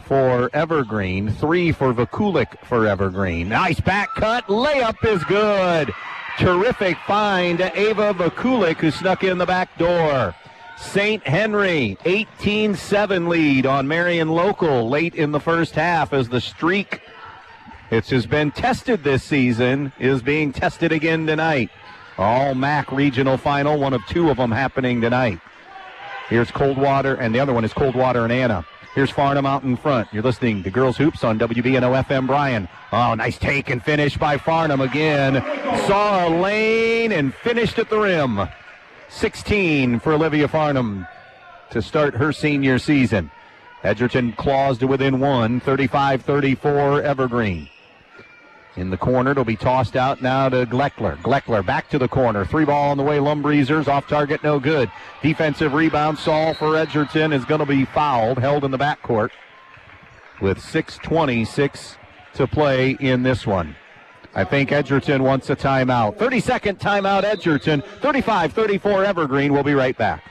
for Evergreen, 3 for Vakulik for Evergreen. Nice back cut, layup is good. Terrific find to Ava Vakulik, who snuck in the back door. St. Henry, 18-7 lead on Marion Local late in the first half as the streak, it has been tested this season, is being tested again tonight. All MAC regional final, one of 2 of them happening tonight. Here's Coldwater, and the other one is Coldwater and Anna. Here's Farnham out in front. You're listening to Girls Hoops on WBNO FM Bryan. Oh, nice take and finish by Farnham again. Saw a lane and finished at the rim. 16 for Olivia Farnham to start her senior season. Edgerton claws to within 1, 35-34 Evergreen. In the corner, it'll be tossed out now to Gleckler. Gleckler back to the corner. 3 ball on the way, Lumbreezers. Off target, no good. Defensive rebound, Saul for Edgerton is going to be fouled, held in the backcourt with 6:26 to play in this one. I think Edgerton wants a timeout. 30-second timeout, Edgerton. 35-34 Evergreen. We'll be right back.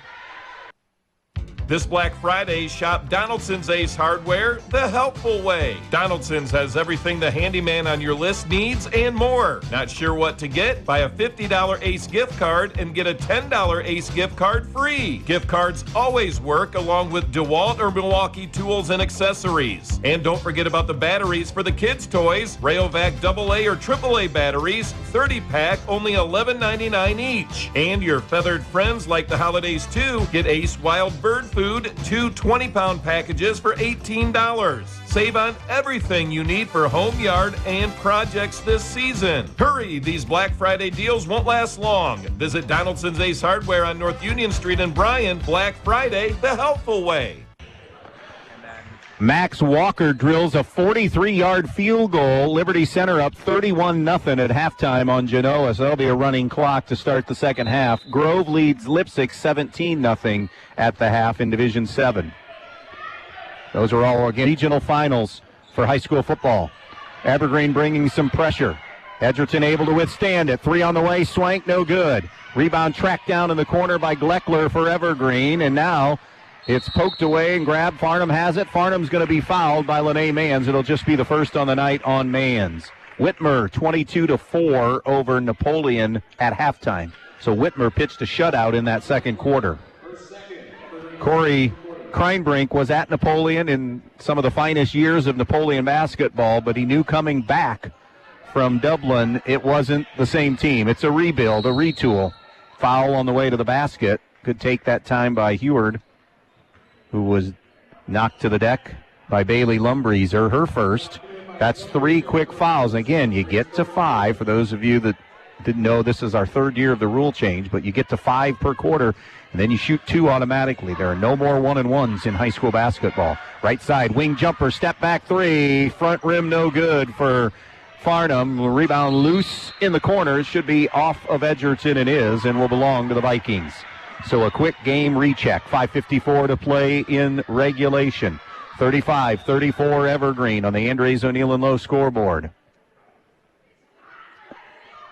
This Black Friday, shop Donaldson's Ace Hardware the helpful way. Donaldson's has everything the handyman on your list needs and more. Not sure what to get? Buy a $50 Ace gift card and get a $10 Ace gift card free. Gift cards always work along with DeWalt or Milwaukee tools and accessories. And don't forget about the batteries for the kids' toys. Rayovac AA or AAA batteries, 30-pack, only $11.99 each. And your feathered friends like the holidays too, get Ace Wild Bird Food, 2 20-pound packages for $18. Save on everything you need for home, yard, and projects this season. Hurry, these Black Friday deals won't last long. Visit Donaldson's Ace Hardware on North Union Street in Bryan. Black Friday, the helpful way. Max Walker drills a 43-yard field goal. Liberty Center up 31-0 at halftime on Genoa, so that'll be a running clock to start the second half. Grove leads Lipsick 17-0 at the half in Division 7. Those are all, again, regional finals for high school football. Evergreen bringing some pressure. Edgerton able to withstand it. 3 on the way, Swank, no good. Rebound tracked down in the corner by Gleckler for Evergreen, and now it's poked away and grabbed. Farnham has it. Farnham's going to be fouled by Lene Manns. It'll just be the first on the night on Manns. Whitmer 22-4 over Napoleon at halftime. So Whitmer pitched a shutout in that second quarter. Corey Kreinbrink was at Napoleon in some of the finest years of Napoleon basketball, but he knew coming back from Dublin it wasn't the same team. It's a rebuild, a retool. Foul on the way to the basket. Good take that time by Heward, who was knocked to the deck by Bailey Lumbreezer, her first. That's 3 quick fouls. Again, you get to 5. For those of you that didn't know, this is our third year of the rule change, but you get to 5 per quarter, and then you shoot 2 automatically. There are no more 1-and-1s in high school basketball. Right side, wing jumper, step back 3, front rim no good for Farnham. Rebound loose in the corner. It should be off of Edgerton. It is, and will belong to the Vikings. So a quick game recheck. 5:54 to play in regulation. 35-34 Evergreen on the Andres O'Neill and Lowe scoreboard.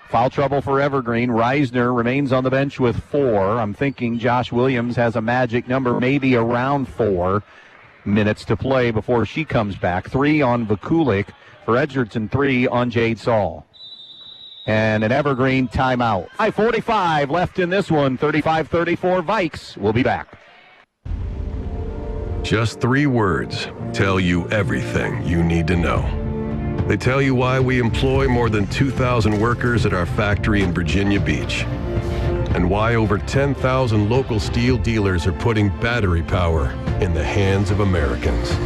Foul trouble for Evergreen. Reisner remains on the bench with 4. I'm thinking Josh Williams has a magic number, maybe around 4 minutes to play before she comes back. 3 on Vakulik for Edgerton, 3 on Jade Saul. And an Evergreen timeout. 5:45 left in this one. 35-34 Vikes. We'll be back. Just 3 words tell you everything you need to know. They tell you why we employ more than 2,000 workers at our factory in Virginia Beach, and why over 10,000 local steel dealers are putting battery power in the hands of Americans.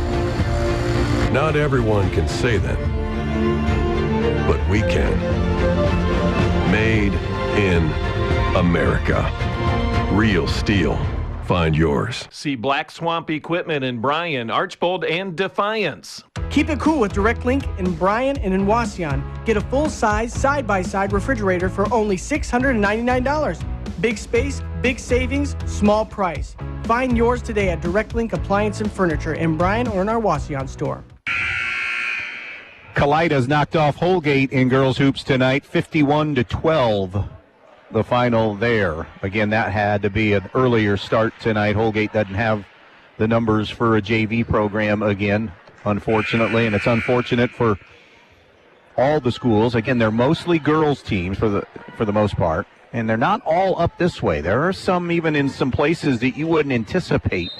Not everyone can say that, but we can. Made in America. Real steel. Find yours. See Black Swamp Equipment in Bryan, Archbold, and Defiance. Keep it cool with Direct Link in Bryan and in Wasion. Get a full-size, side-by-side refrigerator for only $699. Big space, big savings, small price. Find yours today at Direct Link Appliance and Furniture in Bryan or in our Wasion store. Calida's knocked off Holgate in girls hoops tonight, 51-12. The final there. Again, that had to be an earlier start tonight. Holgate doesn't have the numbers for a JV program again, unfortunately, and it's unfortunate for all the schools. Again, they're mostly girls teams for the most part, and they're not all up this way. There are some even in some places that you wouldn't anticipate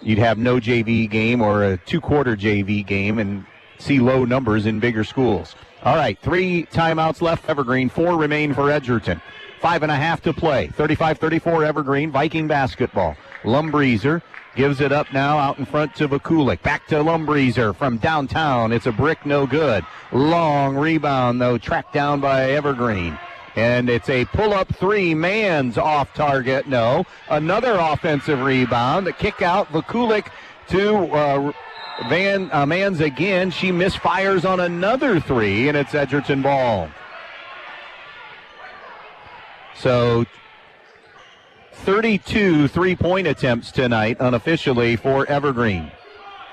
you'd have no JV game or a 2-quarter JV game and see low numbers in bigger schools. All right, 3 timeouts left. Evergreen, 4 remain for Edgerton. 5.5 to play. 35-34 Evergreen, Viking basketball. Lumbreezer gives it up now out in front to Vakulik. Back to Lumbreezer from downtown. It's a brick, no good. Long rebound, though, tracked down by Evergreen. And it's a pull-up 3. Mans off target. No. Another offensive rebound. The kick out. Vakulik to Mans again. She misfires on another 3, and it's Edgerton ball. So 32 3-point attempts tonight unofficially for Evergreen.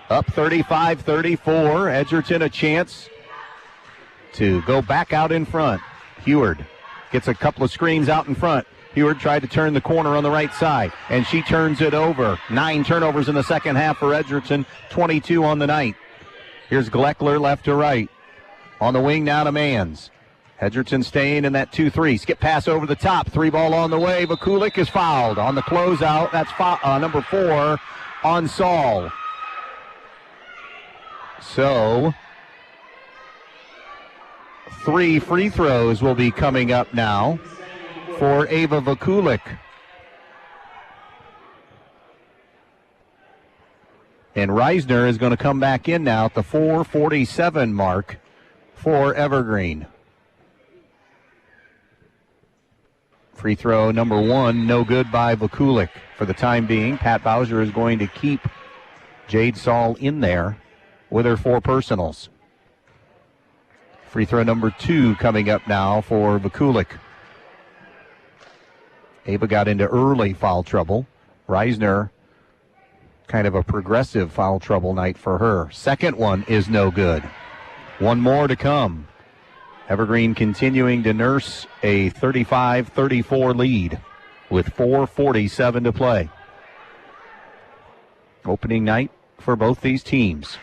Up 35-34. Edgerton a chance to go back out in front. Heward gets a couple of screens out in front. Heward tried to turn the corner on the right side, and she turns it over. 9 turnovers in the second half for Edgerton, 22 on the night. Here's Gleckler left to right. On the wing now to Mans. Edgerton staying in that 2-3. Skip pass over the top. 3 ball on the way. Vakulik is fouled on the closeout. That's number 4 on Saul. So 3 free throws will be coming up now for Ava Vakulik. And Reisner is going to come back in now at the 4:47 mark for Evergreen. Free throw number 1, no good by Vakulik. For the time being, Pat Bowser is going to keep Jade Saul in there with her 4 personals. Free throw number 2 coming up now for Vakulik. Ava got into early foul trouble. Reisner, kind of a progressive foul trouble night for her. Second one is no good. 1 more to come. Evergreen continuing to nurse a 35-34 lead with 4:47 to play. Opening night for both these teams.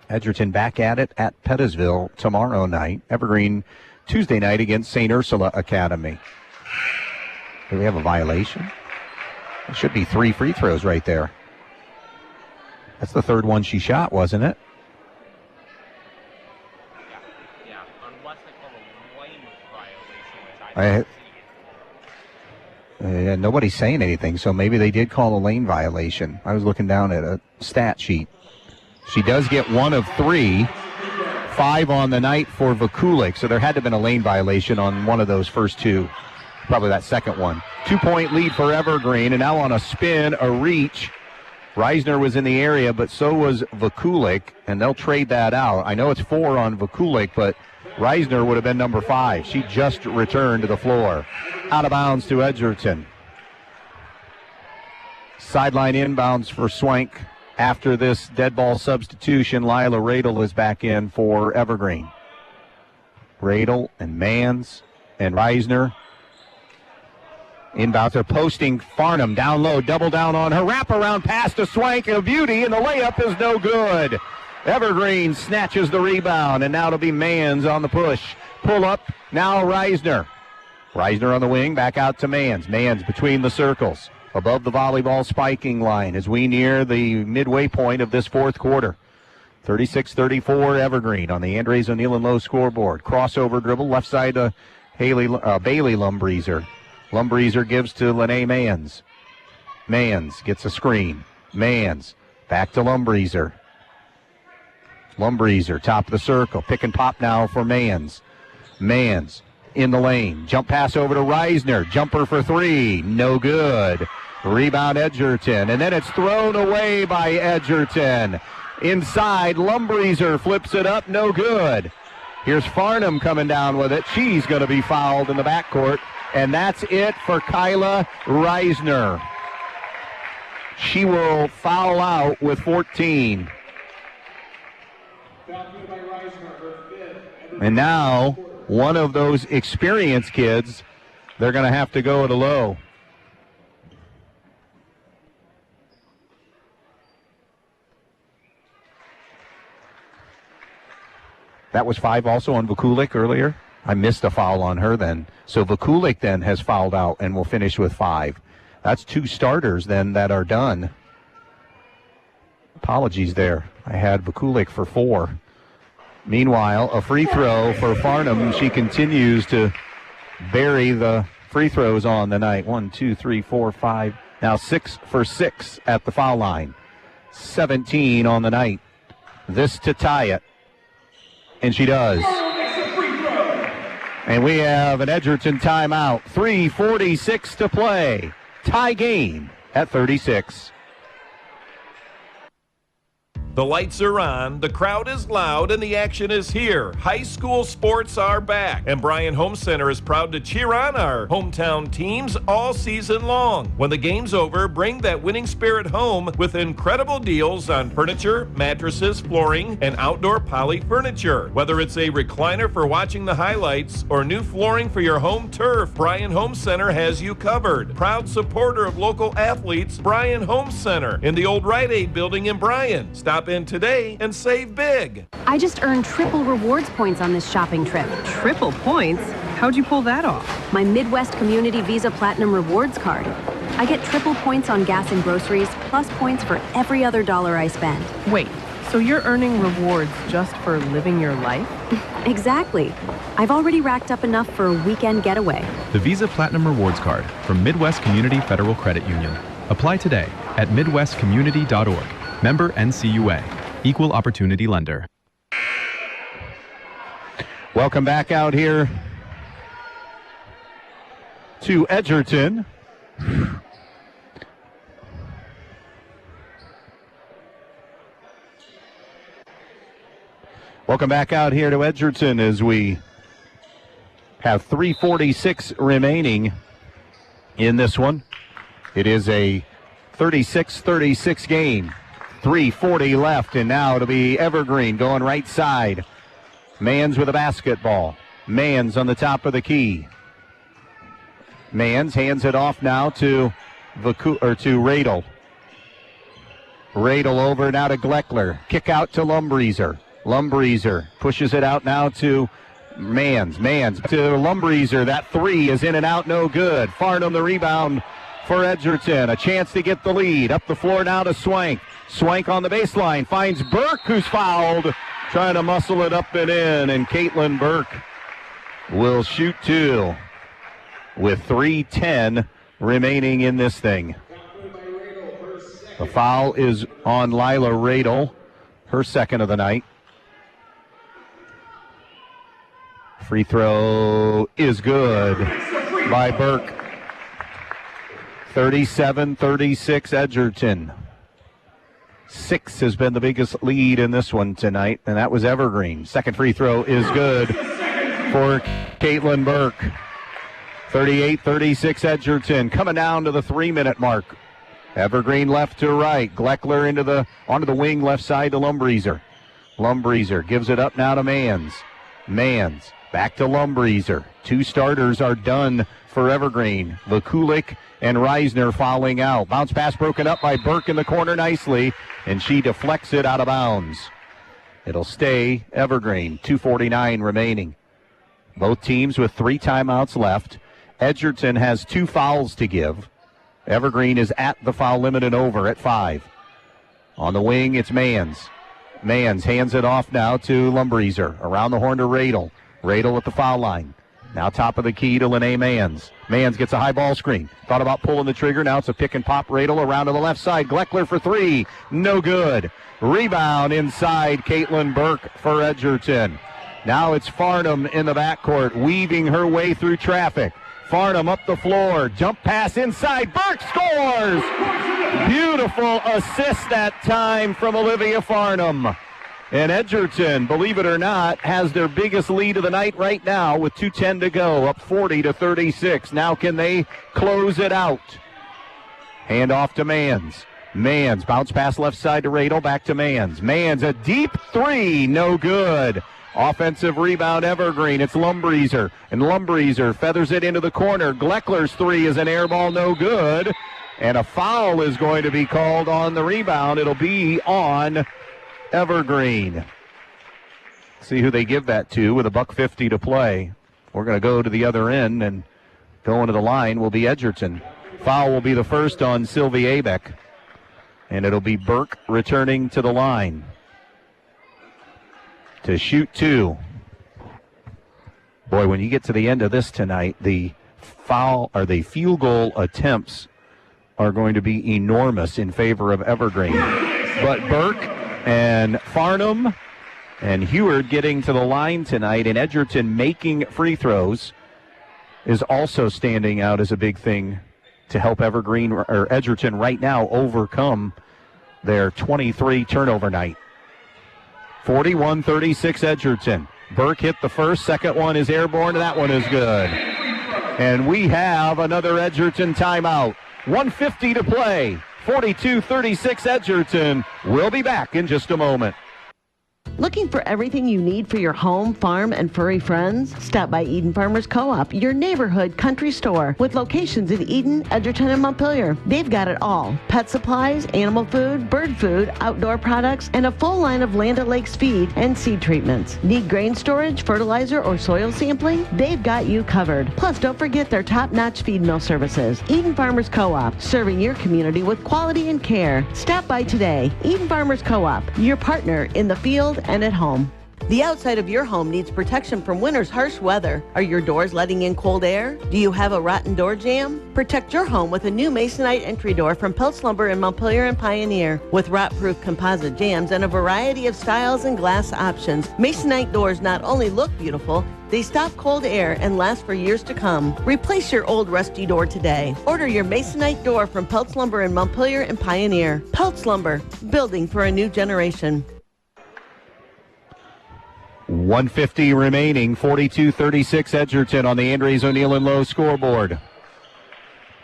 Edgerton back at it at Pettisville tomorrow night. Evergreen Tuesday night against St. Ursula Academy. Do we have a violation? It should be 3 free throws right there. That's the 3rd one she shot, wasn't it? Nobody's saying anything, so maybe they did call a lane violation. I was looking down at a stat sheet. She does get 1 of 3, 5 on the night for Vakulik, so there had to have been a lane violation on one of those first 2, probably that second one. 2-point lead for Evergreen, and now on a spin, a reach Reisner was in the area, but so was Vakulik, and they'll trade that out. I know it's 4 on Vakulik, but Reisner would have been number 5. She just returned to the floor. Out of bounds to Edgerton. Sideline inbounds for Swank. After this dead ball substitution, Lila Radel is back in for Evergreen. Radel and Mans and Reisner. Inbounds are posting. Farnham down low, double down on her. Wraparound pass to Swank, a beauty, and the layup is no good. Evergreen snatches the rebound, and now it'll be Mans on the push. Pull up, now Reisner. Reisner on the wing, back out to Mans. Mans between the circles, above the volleyball spiking line as we near the midway point of this fourth quarter. 36-34 Evergreen on the Andres O'Neill and Lowe scoreboard. Crossover dribble, left side to Bailey Lumbreeser. Lumbreeser gives to Lene Mans. Mans gets a screen. Mans back to Lumbreeser. Lumbreeser, top of the circle. Pick and pop now for Mans. Mans in the lane. Jump pass over to Reisner. Jumper for 3. No good. Rebound Edgerton. And then it's thrown away by Edgerton. Inside, Lumbreeser flips it up. No good. Here's Farnham coming down with it. She's going to be fouled in the backcourt. And that's it for Kyla Reisner. She will foul out with 14. And now, one of those experienced kids, they're going to have to go to Lowe. That was 5 also on Vakulik earlier. I missed a foul on her then. So Vakulik then has fouled out and will finish with 5. That's 2 starters then that are done. Apologies there. I had Vakulik for 4. Meanwhile, a free throw for Farnham. She continues to bury the free throws on the night. 1, 2, 3, 4, 5. Now 6 for 6 at the foul line. 17 on the night. This to tie it. And she does. And we have an Edgerton timeout. 3:46 to play. Tie game at 36. The lights are on, the crowd is loud, and the action is here. High school sports are back, and Bryan Home Center is proud to cheer on our hometown teams all season long. When the game's over, bring that winning spirit home with incredible deals on furniture, mattresses, flooring, and outdoor poly furniture. Whether it's a recliner for watching the highlights or new flooring for your home turf, Bryan Home Center has you covered. Proud supporter of local athletes, Bryan Home Center in the old Rite Aid building in Bryan. Stop in today and save big. I just earned triple rewards points on this shopping trip. Triple points? How'd you pull that off? My Midwest Community Visa Platinum Rewards card. I get triple points on gas and groceries, plus points for every other dollar I spend. Wait, so you're earning rewards just for living your life? Exactly. I've already racked up enough for a weekend getaway. The Visa Platinum Rewards Card from Midwest Community Federal Credit Union. Apply today at midwestcommunity.org. Member NCUA. Equal Opportunity Lender. Welcome back out here to Edgerton. Welcome back out here to Edgerton as we have 3:46 remaining in this one. It is a 36-36 game. 3:40 left, and now it'll be Evergreen going right side. Mans with a basketball. Mans on the top of the key. Mans hands it off now to Radel. Radel over now to Gleckler. Kick out to Lumbreeser. Lumbreeser pushes it out now to Mans. Mans to Lumbreeser. That 3 is in and out, no good. Farnham the rebound for Edgerton. A chance to get the lead. Up the floor now to Swank. Swank on the baseline, finds Burke, who's fouled, trying to muscle it up and in, and Caitlin Burke will shoot 2 with 3:10 remaining in this thing. The foul is on Lila Radel, her second of the night. Free throw is good by Burke. 37-36 Edgerton. 6 has been the biggest lead in this one tonight, and that was Evergreen. Second free throw is good for Caitlin Burke. 38-36 Edgerton, coming down to the 3-minute mark. Evergreen left to right. Gleckler onto the wing left side to Lumbreeser. Lumbreeser gives it up now to Mans. Mans back to Lumbreeser. 2 starters are done for Evergreen. Vakulik and Reisner fouling out. Bounce pass broken up by Burke in the corner nicely, and she deflects it out of bounds. It'll stay Evergreen. 2:49 remaining. Both teams with 3 timeouts left. Edgerton has 2 fouls to give. Evergreen is at the foul limit and over at 5. On the wing, it's Mans. Mans hands it off now to Lumbreeser. Around the horn to Radel. Radel at the foul line. Now top of the key to Lene Mans. Mans gets a high ball screen. Thought about pulling the trigger. Now it's a pick and pop. Radel around to the left side. Gleckler for 3. No good. Rebound inside Caitlin Burke for Edgerton. Now it's Farnham in the backcourt, weaving her way through traffic. Farnham up the floor. Jump pass inside. Burke scores! Beautiful assist that time from Olivia Farnham. And Edgerton, believe it or not, has their biggest lead of the night right now with 2:10 to go, up 40-36. Now can they close it out? Hand off to Mans. Mans, bounce pass left side to Radel, back to Mans. Mans, a deep 3, no good. Offensive rebound, Evergreen. It's Lumbreeser, and Lumbreeser feathers it into the corner. Gleckler's 3 is an air ball, no good. And a foul is going to be called on the rebound. It'll be on Evergreen. See who they give that to with $1:50 to play. We're going to go to the other end, and going to the line will be Edgerton. Foul will be the first on Sylvie Abeck, and it'll be Burke returning to the line to shoot 2. Boy, when you get to the end of this tonight, the field goal attempts are going to be enormous in favor of Evergreen. But Burke and Farnham and Heward getting to the line tonight, and Edgerton making free throws is also standing out as a big thing to help Edgerton right now overcome their 23 turnover night. 41-36 Edgerton. Burke hit the first. Second one is airborne. That one is good. And we have another Edgerton timeout. 1:50 to play. 42-36 Edgerton. We'll be back in just a moment. Looking for everything you need for your home, farm, and furry friends? Stop by Eden Farmers Co-op, your neighborhood country store with locations in Eden, Edgerton, and Montpelier. They've got it all. Pet supplies, animal food, bird food, outdoor products, and a full line of Land O'Lakes feed and seed treatments. Need grain storage, fertilizer, or soil sampling? They've got you covered. Plus, don't forget their top-notch feed mill services. Eden Farmers Co-op, serving your community with quality and care. Stop by today. Eden Farmers Co-op, your partner in the field and at home. The outside of your home needs protection from winter's harsh weather. Are your doors letting in cold air? Do you have a rotten door jamb? Protect your home with a new Masonite entry door from Peltz Lumber in Montpelier and Pioneer. With rot-proof composite jambs and a variety of styles and glass options, Masonite doors not only look beautiful, they stop cold air and last for years to come. Replace your old rusty door today. Order your Masonite door from Peltz Lumber in Montpelier and Pioneer. Peltz Lumber, building for a new generation. 1:50 remaining, 42-36 Edgerton on the Andres O'Neill and Lowe scoreboard.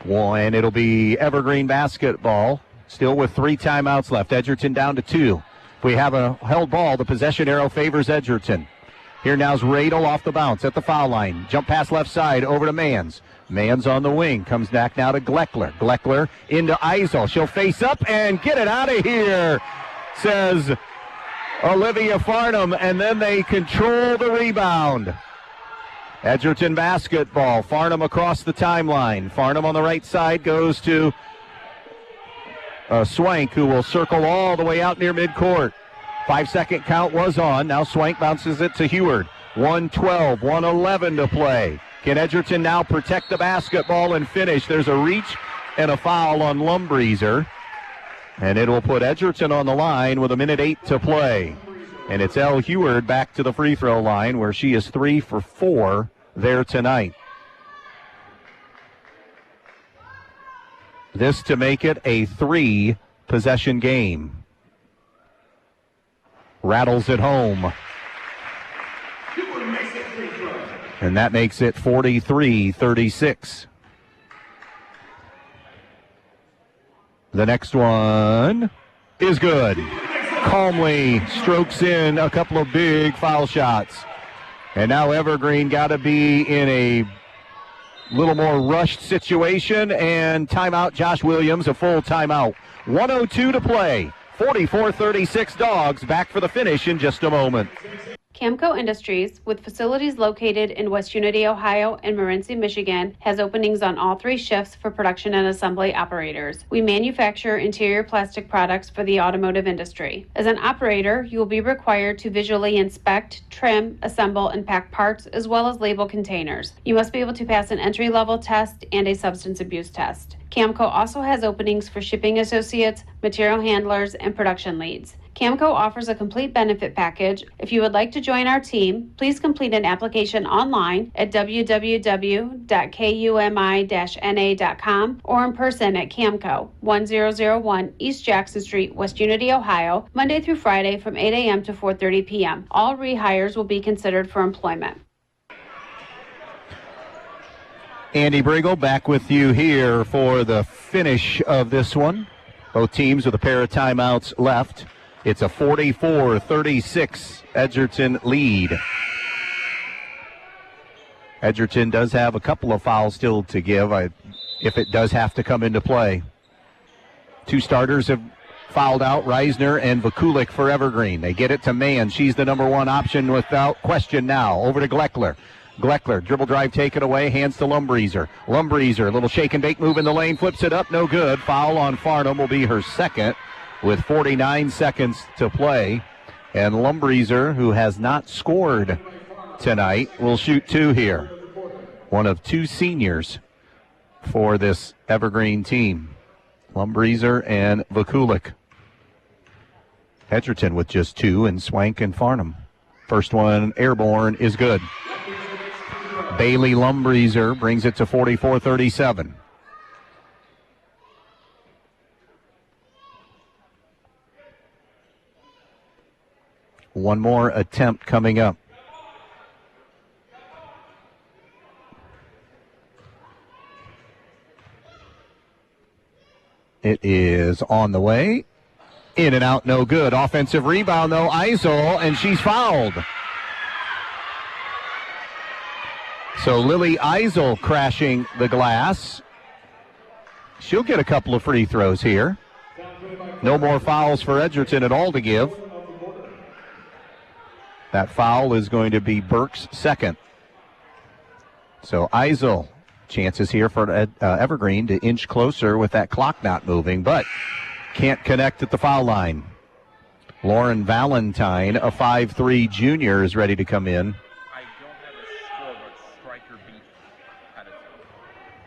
And it'll be Evergreen basketball, still with 3 timeouts left. Edgerton down to 2. If we have a held ball, the possession arrow favors Edgerton. Here now's Radel off the bounce at the foul line. Jump pass left side over to Mans. Mans on the wing, comes back now to Gleckler. Gleckler into Eisel. She'll face up and get it out of here, says Olivia Farnham, and then they control the rebound. Edgerton basketball. Farnham across the timeline. Farnham on the right side goes to Swank, who will circle all the way out near midcourt. 5-second count was on. Now Swank bounces it to Heward. 1:12, 1:11 to play. Can Edgerton now protect the basketball and finish? There's a reach and a foul on Lumbreeser. And it will put Edgerton on the line with 1:08 to play. And it's Elle Heward back to the free throw line, where she is 3 for 4 there tonight. This to make it a 3-possession game. rattles it home. And that makes it 43-36. The next one is good. Calmly strokes in a couple of big foul shots. And now Evergreen got to be in a little more rushed situation. And timeout, Josh Williams, a full timeout. 1:02 to play. 44-36 Dogs. Back for the finish in just a moment. Camco Industries, with facilities located in West Unity, Ohio and Morenci, Michigan, has openings on all 3 shifts for production and assembly operators. We manufacture interior plastic products for the automotive industry. As an operator, you will be required to visually inspect, trim, assemble, and pack parts, as well as label containers. You must be able to pass an entry-level test and a substance abuse test. Camco also has openings for shipping associates, material handlers, and production leads. Camco offers a complete benefit package. If you would like to join our team, please complete an application online at www.kumi-na.com or in person at Camco, 1001 East Jackson Street, West Unity, Ohio, Monday through Friday from 8 a.m. to 4:30 p.m. All rehires will be considered for employment. Andy Brigle back with you here for the finish of this one. Both teams with a pair of timeouts left. It's a 44-36 Edgerton lead. Edgerton does have a couple of fouls still to give if it does have to come into play. 2 starters have fouled out, Reisner and Vakulik for Evergreen. They get it to Mann. She's the number 1 option without question now. Over to Gleckler. Gleckler, dribble drive taken away, hands to Lumbreeser. Lumbreeser, little shake and bake move in the lane, flips it up, no good. Foul on Farnham will be her second with 49 seconds to play. And Lumbreeser, who has not scored tonight, will shoot 2 here. One of 2 seniors for this Evergreen team. Lumbreeser and Vakulik. Edgerton with just 2, and Swank and Farnham. First one airborne is good. Bailey Lumbreeser brings it to 44-37. One more attempt coming up. It is on the way. In and out, no good. Offensive rebound, though, Eisel, and she's fouled. So Lily Eisel crashing the glass. She'll get a couple of free throws here. No more fouls for Edgerton at all to give. That foul is going to be Burke's second. So Eisel, chances here for Evergreen to inch closer with that clock not moving, but can't connect at the foul line. Lauren Valentine, a 5'3" junior, is ready to come in.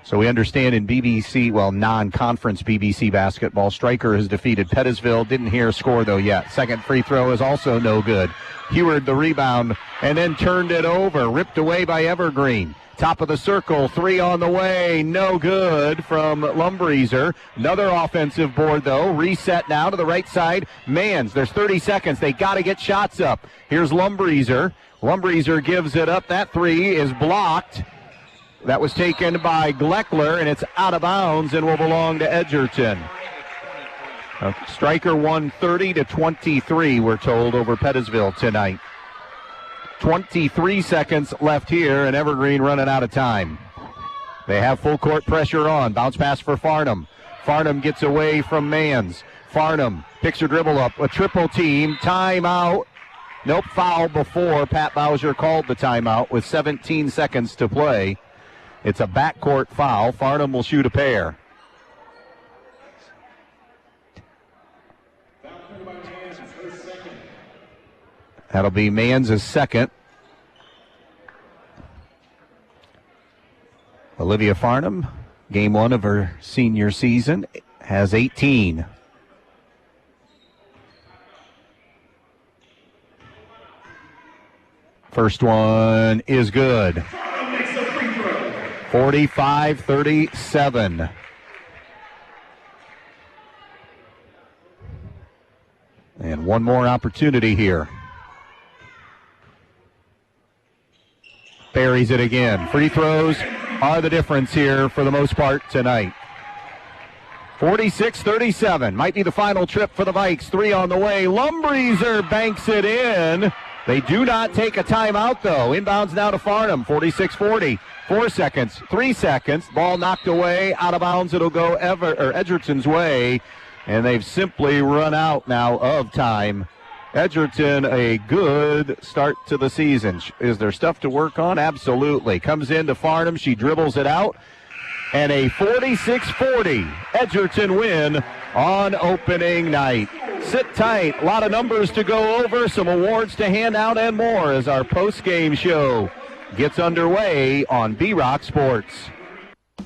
So we understand in BBC, non-conference BBC basketball, Stryker has defeated Pettisville. Didn't hear a score, though, yet. Second free throw is also no good. Heward the rebound and then turned it over. Ripped away by Evergreen. Top of the circle, 3 on the way. No good from Lumbreeser. Another offensive board, though. Reset now to the right side. Mans, there's 30 seconds. They got to get shots up. Here's Lumbreeser. Lumbreeser gives it up. That 3 is blocked. That was taken by Gleckler, and it's out of bounds and will belong to Edgerton. Stryker won 30-23, we're told, over Pettisville tonight. 23 seconds left here, and Evergreen running out of time. They have full court pressure on. Bounce pass for Farnham. Farnham gets away from Mans. Farnham picks her dribble up. A triple team. Timeout. Nope, foul before Pat Bowser called the timeout with 17 seconds to play. It's a backcourt foul. Farnham will shoot a pair. That'll be Mans' second. Olivia Farnham, game 1 of her senior season, has 18. First one is good. 45-37. And one more opportunity here. Buries it again. Free throws are the difference here for the most part tonight. 46-37. Might be the final trip for the Vikes. 3 on the way. Lumbreeser banks it in. They do not take a timeout, though. Inbounds now to Farnham. 46-40. 4 seconds. 3 seconds. Ball knocked away. Out of bounds. It'll go Edgerton's way. And they've simply run out now of time. Edgerton, a good start to the season. Is there stuff to work on? Absolutely. Comes into Farnham. She dribbles it out. And a 46-40 Edgerton win on opening night. Sit tight. A lot of numbers to go over, some awards to hand out, and more as our post-game show gets underway on B-Rock Sports.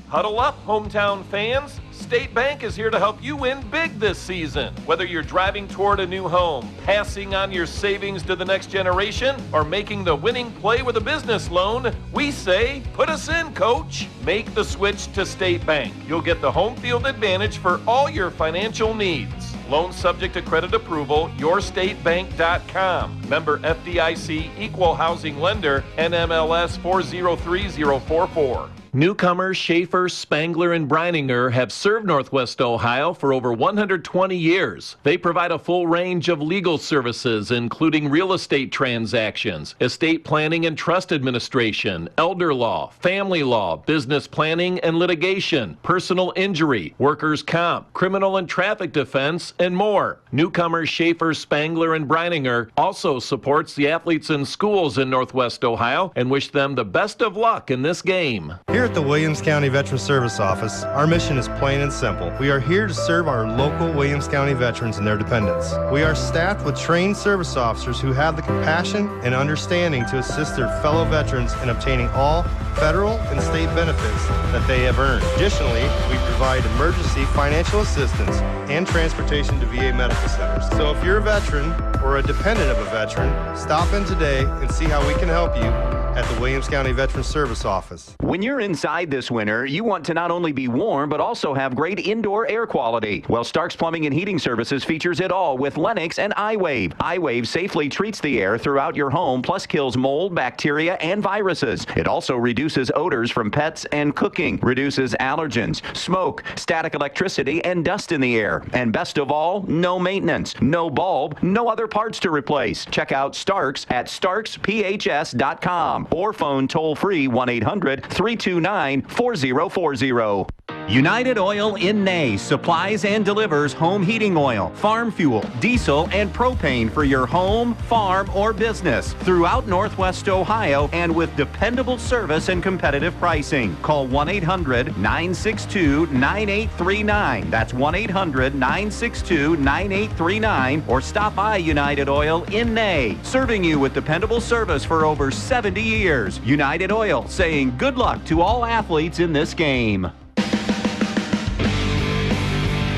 Huddle up, hometown fans. State Bank is here to help you win big this season. Whether you're driving toward a new home, passing on your savings to the next generation, or making the winning play with a business loan, we say, put us in, coach. Make the switch to State Bank. You'll get the home field advantage for all your financial needs. Loan subject to credit approval, yourstatebank.com. Member FDIC, equal housing lender, NMLS 403044. Newcomers Schaefer, Spangler, and Brininger have served Northwest Ohio for over 120 years. They provide a full range of legal services, including real estate transactions, estate planning and trust administration, elder law, family law, business planning and litigation, personal injury, workers' comp, criminal and traffic defense, and more. Newcomers Schaefer, Spangler, and Brininger also supports the athletes in schools in Northwest Ohio and wish them the best of luck in this game. Here at the Williams County Veteran Service Office, our mission is plain and simple. We are here to serve our local Williams County veterans and their dependents. We are staffed with trained service officers who have the compassion and understanding to assist their fellow veterans in obtaining all federal and state benefits that they have earned. Additionally, we provide emergency financial assistance and transportation to VA medical centers. So if you're a veteran or a dependent of a veteran, stop in today and see how we can help you at the Williams County Veteran Service Office. When you're inside this winter, you want to not only be warm, but also have great indoor air quality. Well, Stark's Plumbing and Heating Services features it all with Lennox and iWave. iWave safely treats the air throughout your home, plus kills mold, bacteria, and viruses. It also reduces odors from pets and cooking, reduces allergens, smoke, static electricity, and dust in the air. And best of all, no maintenance, no bulb, no other parts to replace. Check out Stark's at starksphs.com. or phone toll-free 1-800-329-4040. United Oil in Ney supplies and delivers home heating oil, farm fuel, diesel, and propane for your home, farm, or business throughout Northwest Ohio and with dependable service and competitive pricing. Call 1-800-962-9839. That's 1-800-962-9839 or stop by United Oil in Ney, serving you with dependable service for over 70 years. United Oil saying good luck to all athletes in this game.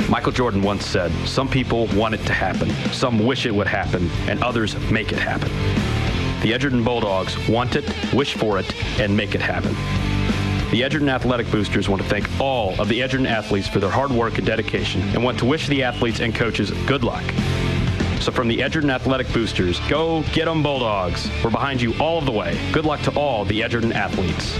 Michael Jordan once said, some people want it to happen, some wish it would happen, and others make it happen. The Edgerton Bulldogs want it, wish for it, and make it happen. The Edgerton Athletic Boosters want to thank all of the Edgerton athletes for their hard work and dedication and want to wish the athletes and coaches good luck. So from the Edgerton Athletic Boosters, go get 'em Bulldogs. We're behind you all of the way. Good luck to all the Edgerton athletes.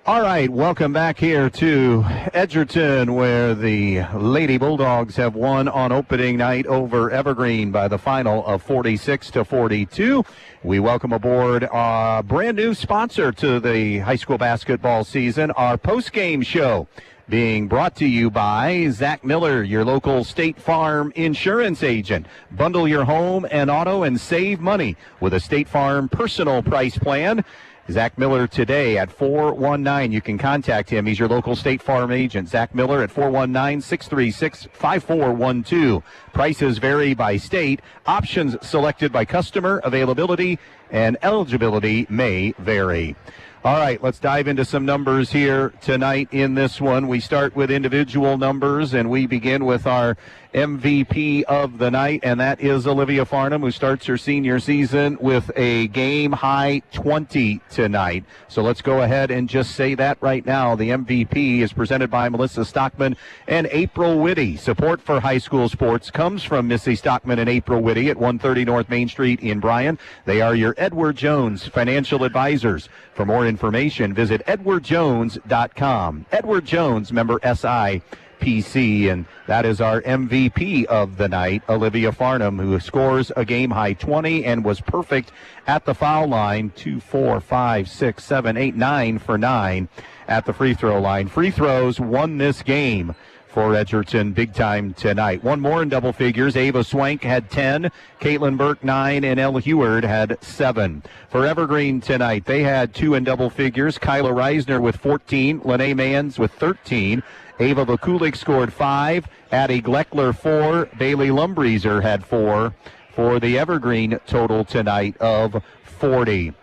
All right, welcome back here to Edgerton, where the Lady Bulldogs have won on opening night over Evergreen by the final of 46-42. We welcome aboard a brand new sponsor to the high school basketball season, our post-game show, being brought to you by Zach Miller, your local State Farm insurance agent. Bundle your home and auto and save money with a State Farm personal price plan. Zach Miller today at 419. You can contact him. He's your local State Farm agent. Zach Miller at 419-636-5412. Prices vary by state. Options selected by customer. Availability and eligibility may vary. All right, let's dive into some numbers here tonight in this one. We start with individual numbers, and we begin with our MVP of the night, and that is Olivia Farnham, who starts her senior season with a game-high 20 tonight. So let's go ahead and just say that right now. The MVP is presented by Melissa Stockman and April Whitty. Support for high school sports comes from Missy Stockman and April Whitty at 130 North Main Street in Bryan. They are your Edward Jones financial advisors. For more information, visit edwardjones.com. Edward Jones, member SIPC, and that is our MVP of the night, Olivia Farnham, who scores a game-high 20 and was perfect at the foul line. 2, 4, 5, 6, 7, 8, 9 for 9 at the free throw line. Free throws won this game for Edgerton big time tonight. One more in double figures. Ava Swank had 10, Caitlin Burke 9, and Elle Heward had 7. For Evergreen tonight, they had 2 in double figures. Kyla Reisner with 14, Lene Mans with 13, Ava Vakulik scored 5, Addie Gleckler 4, Bailey Lumbreezer had 4 for the Evergreen total tonight of 40.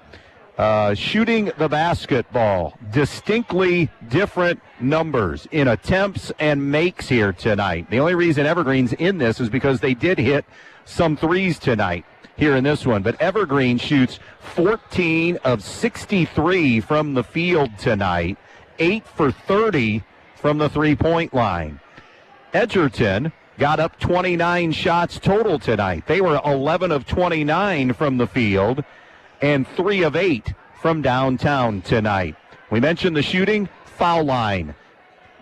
Shooting the basketball, distinctly different numbers in attempts and makes here tonight. The only reason Evergreen's in this is because they did hit some threes tonight here in this one. But Evergreen shoots 14 of 63 from the field tonight, 8 for 30 from the three-point line. Edgerton got up 29 shots total tonight. They were 11 of 29 from the field and 3 of 8 from downtown tonight. We mentioned the shooting, foul line,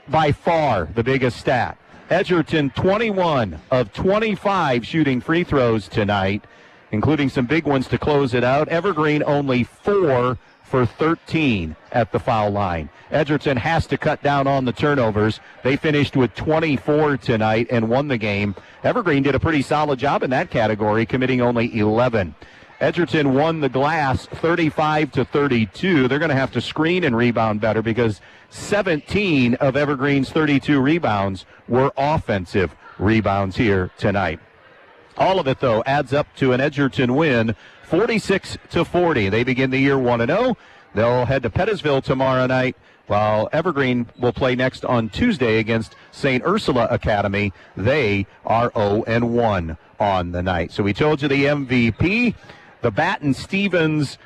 by far the biggest stat. Edgerton 21 of 25 shooting free throws tonight, including some big ones to close it out. Evergreen only 4 for 13 at the foul line. Edgerton has to cut down on the turnovers. They finished with 24 tonight and won the game. Evergreen did a pretty solid job in that category, committing only 11. Edgerton won the glass 35-32. They're going to have to screen and rebound better because 17 of Evergreen's 32 rebounds were offensive rebounds here tonight. All of it, though, adds up to an Edgerton win, 46-40. They begin the year 1-0. They'll head to Pettisville tomorrow night, while Evergreen will play next on Tuesday against St. Ursula Academy. They are 0-1 on the night. So we told you the MVP. The Baton Stevens,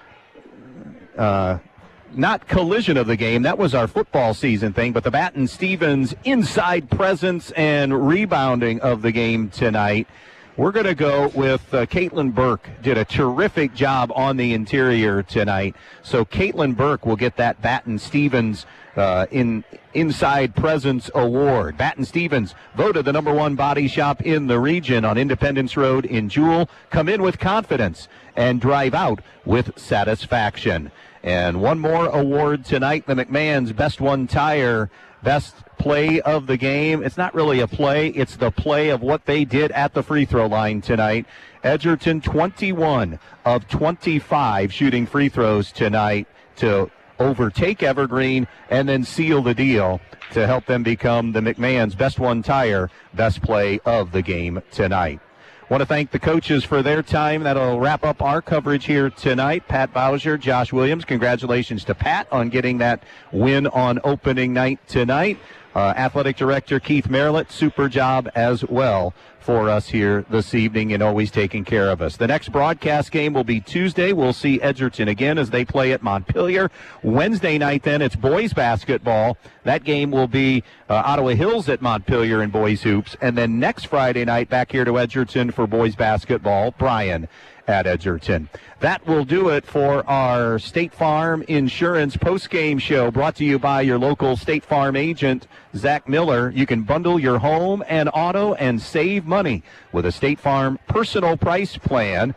not collision of the game, that was our football season thing, but the Baton Stevens inside presence and rebounding of the game tonight. We're going to go with Caitlin Burke. Did a terrific job on the interior tonight. So Caitlin Burke will get that Baton Stevens Inside Presence Award. Baton Stevens voted the #1 body shop in the region on Independence Road in Jewell. Come in with confidence and drive out with satisfaction. And one more award tonight, the McMahon's Best One Tire Best Play of the Game. It's not really a play, it's the play of what they did at the free throw line tonight. Edgerton 21 of 25 shooting free throws tonight to overtake Evergreen and then seal the deal to help them become the McMahon's Best One Tire Best Play of the Game tonight. Want to thank the coaches for their time. That'll wrap up our coverage here tonight. Pat Bowser, Josh Williams, congratulations to Pat on getting that win on opening night tonight. Athletic Director Keith Merlett, super job as well for us here this evening and always taking care of us. The next broadcast game will be Tuesday. We'll see Edgerton again as they play at Montpelier. Wednesday night then it's boys basketball. That game will be Ottawa Hills at Montpelier in boys hoops. And then next Friday night back here to Edgerton for boys basketball, Bryan at Edgerton. That will do it for our State Farm Insurance postgame show, brought to you by your local State Farm agent, Zach Miller. You can bundle your home and auto and save money with a State Farm personal price plan.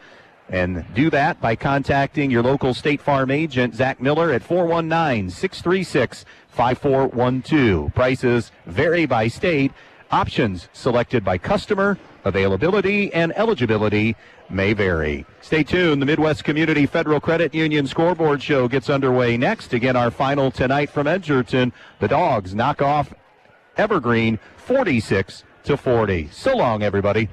And do that by contacting your local State Farm agent, Zach Miller, at 419-636-5412. Prices vary by state. Options selected by customer. Availability and eligibility may vary. Stay tuned. The Midwest Community Federal Credit Union Scoreboard Show gets underway next. Again, our final tonight from Edgerton. The Dogs knock off Evergreen 46-40. So long, everybody.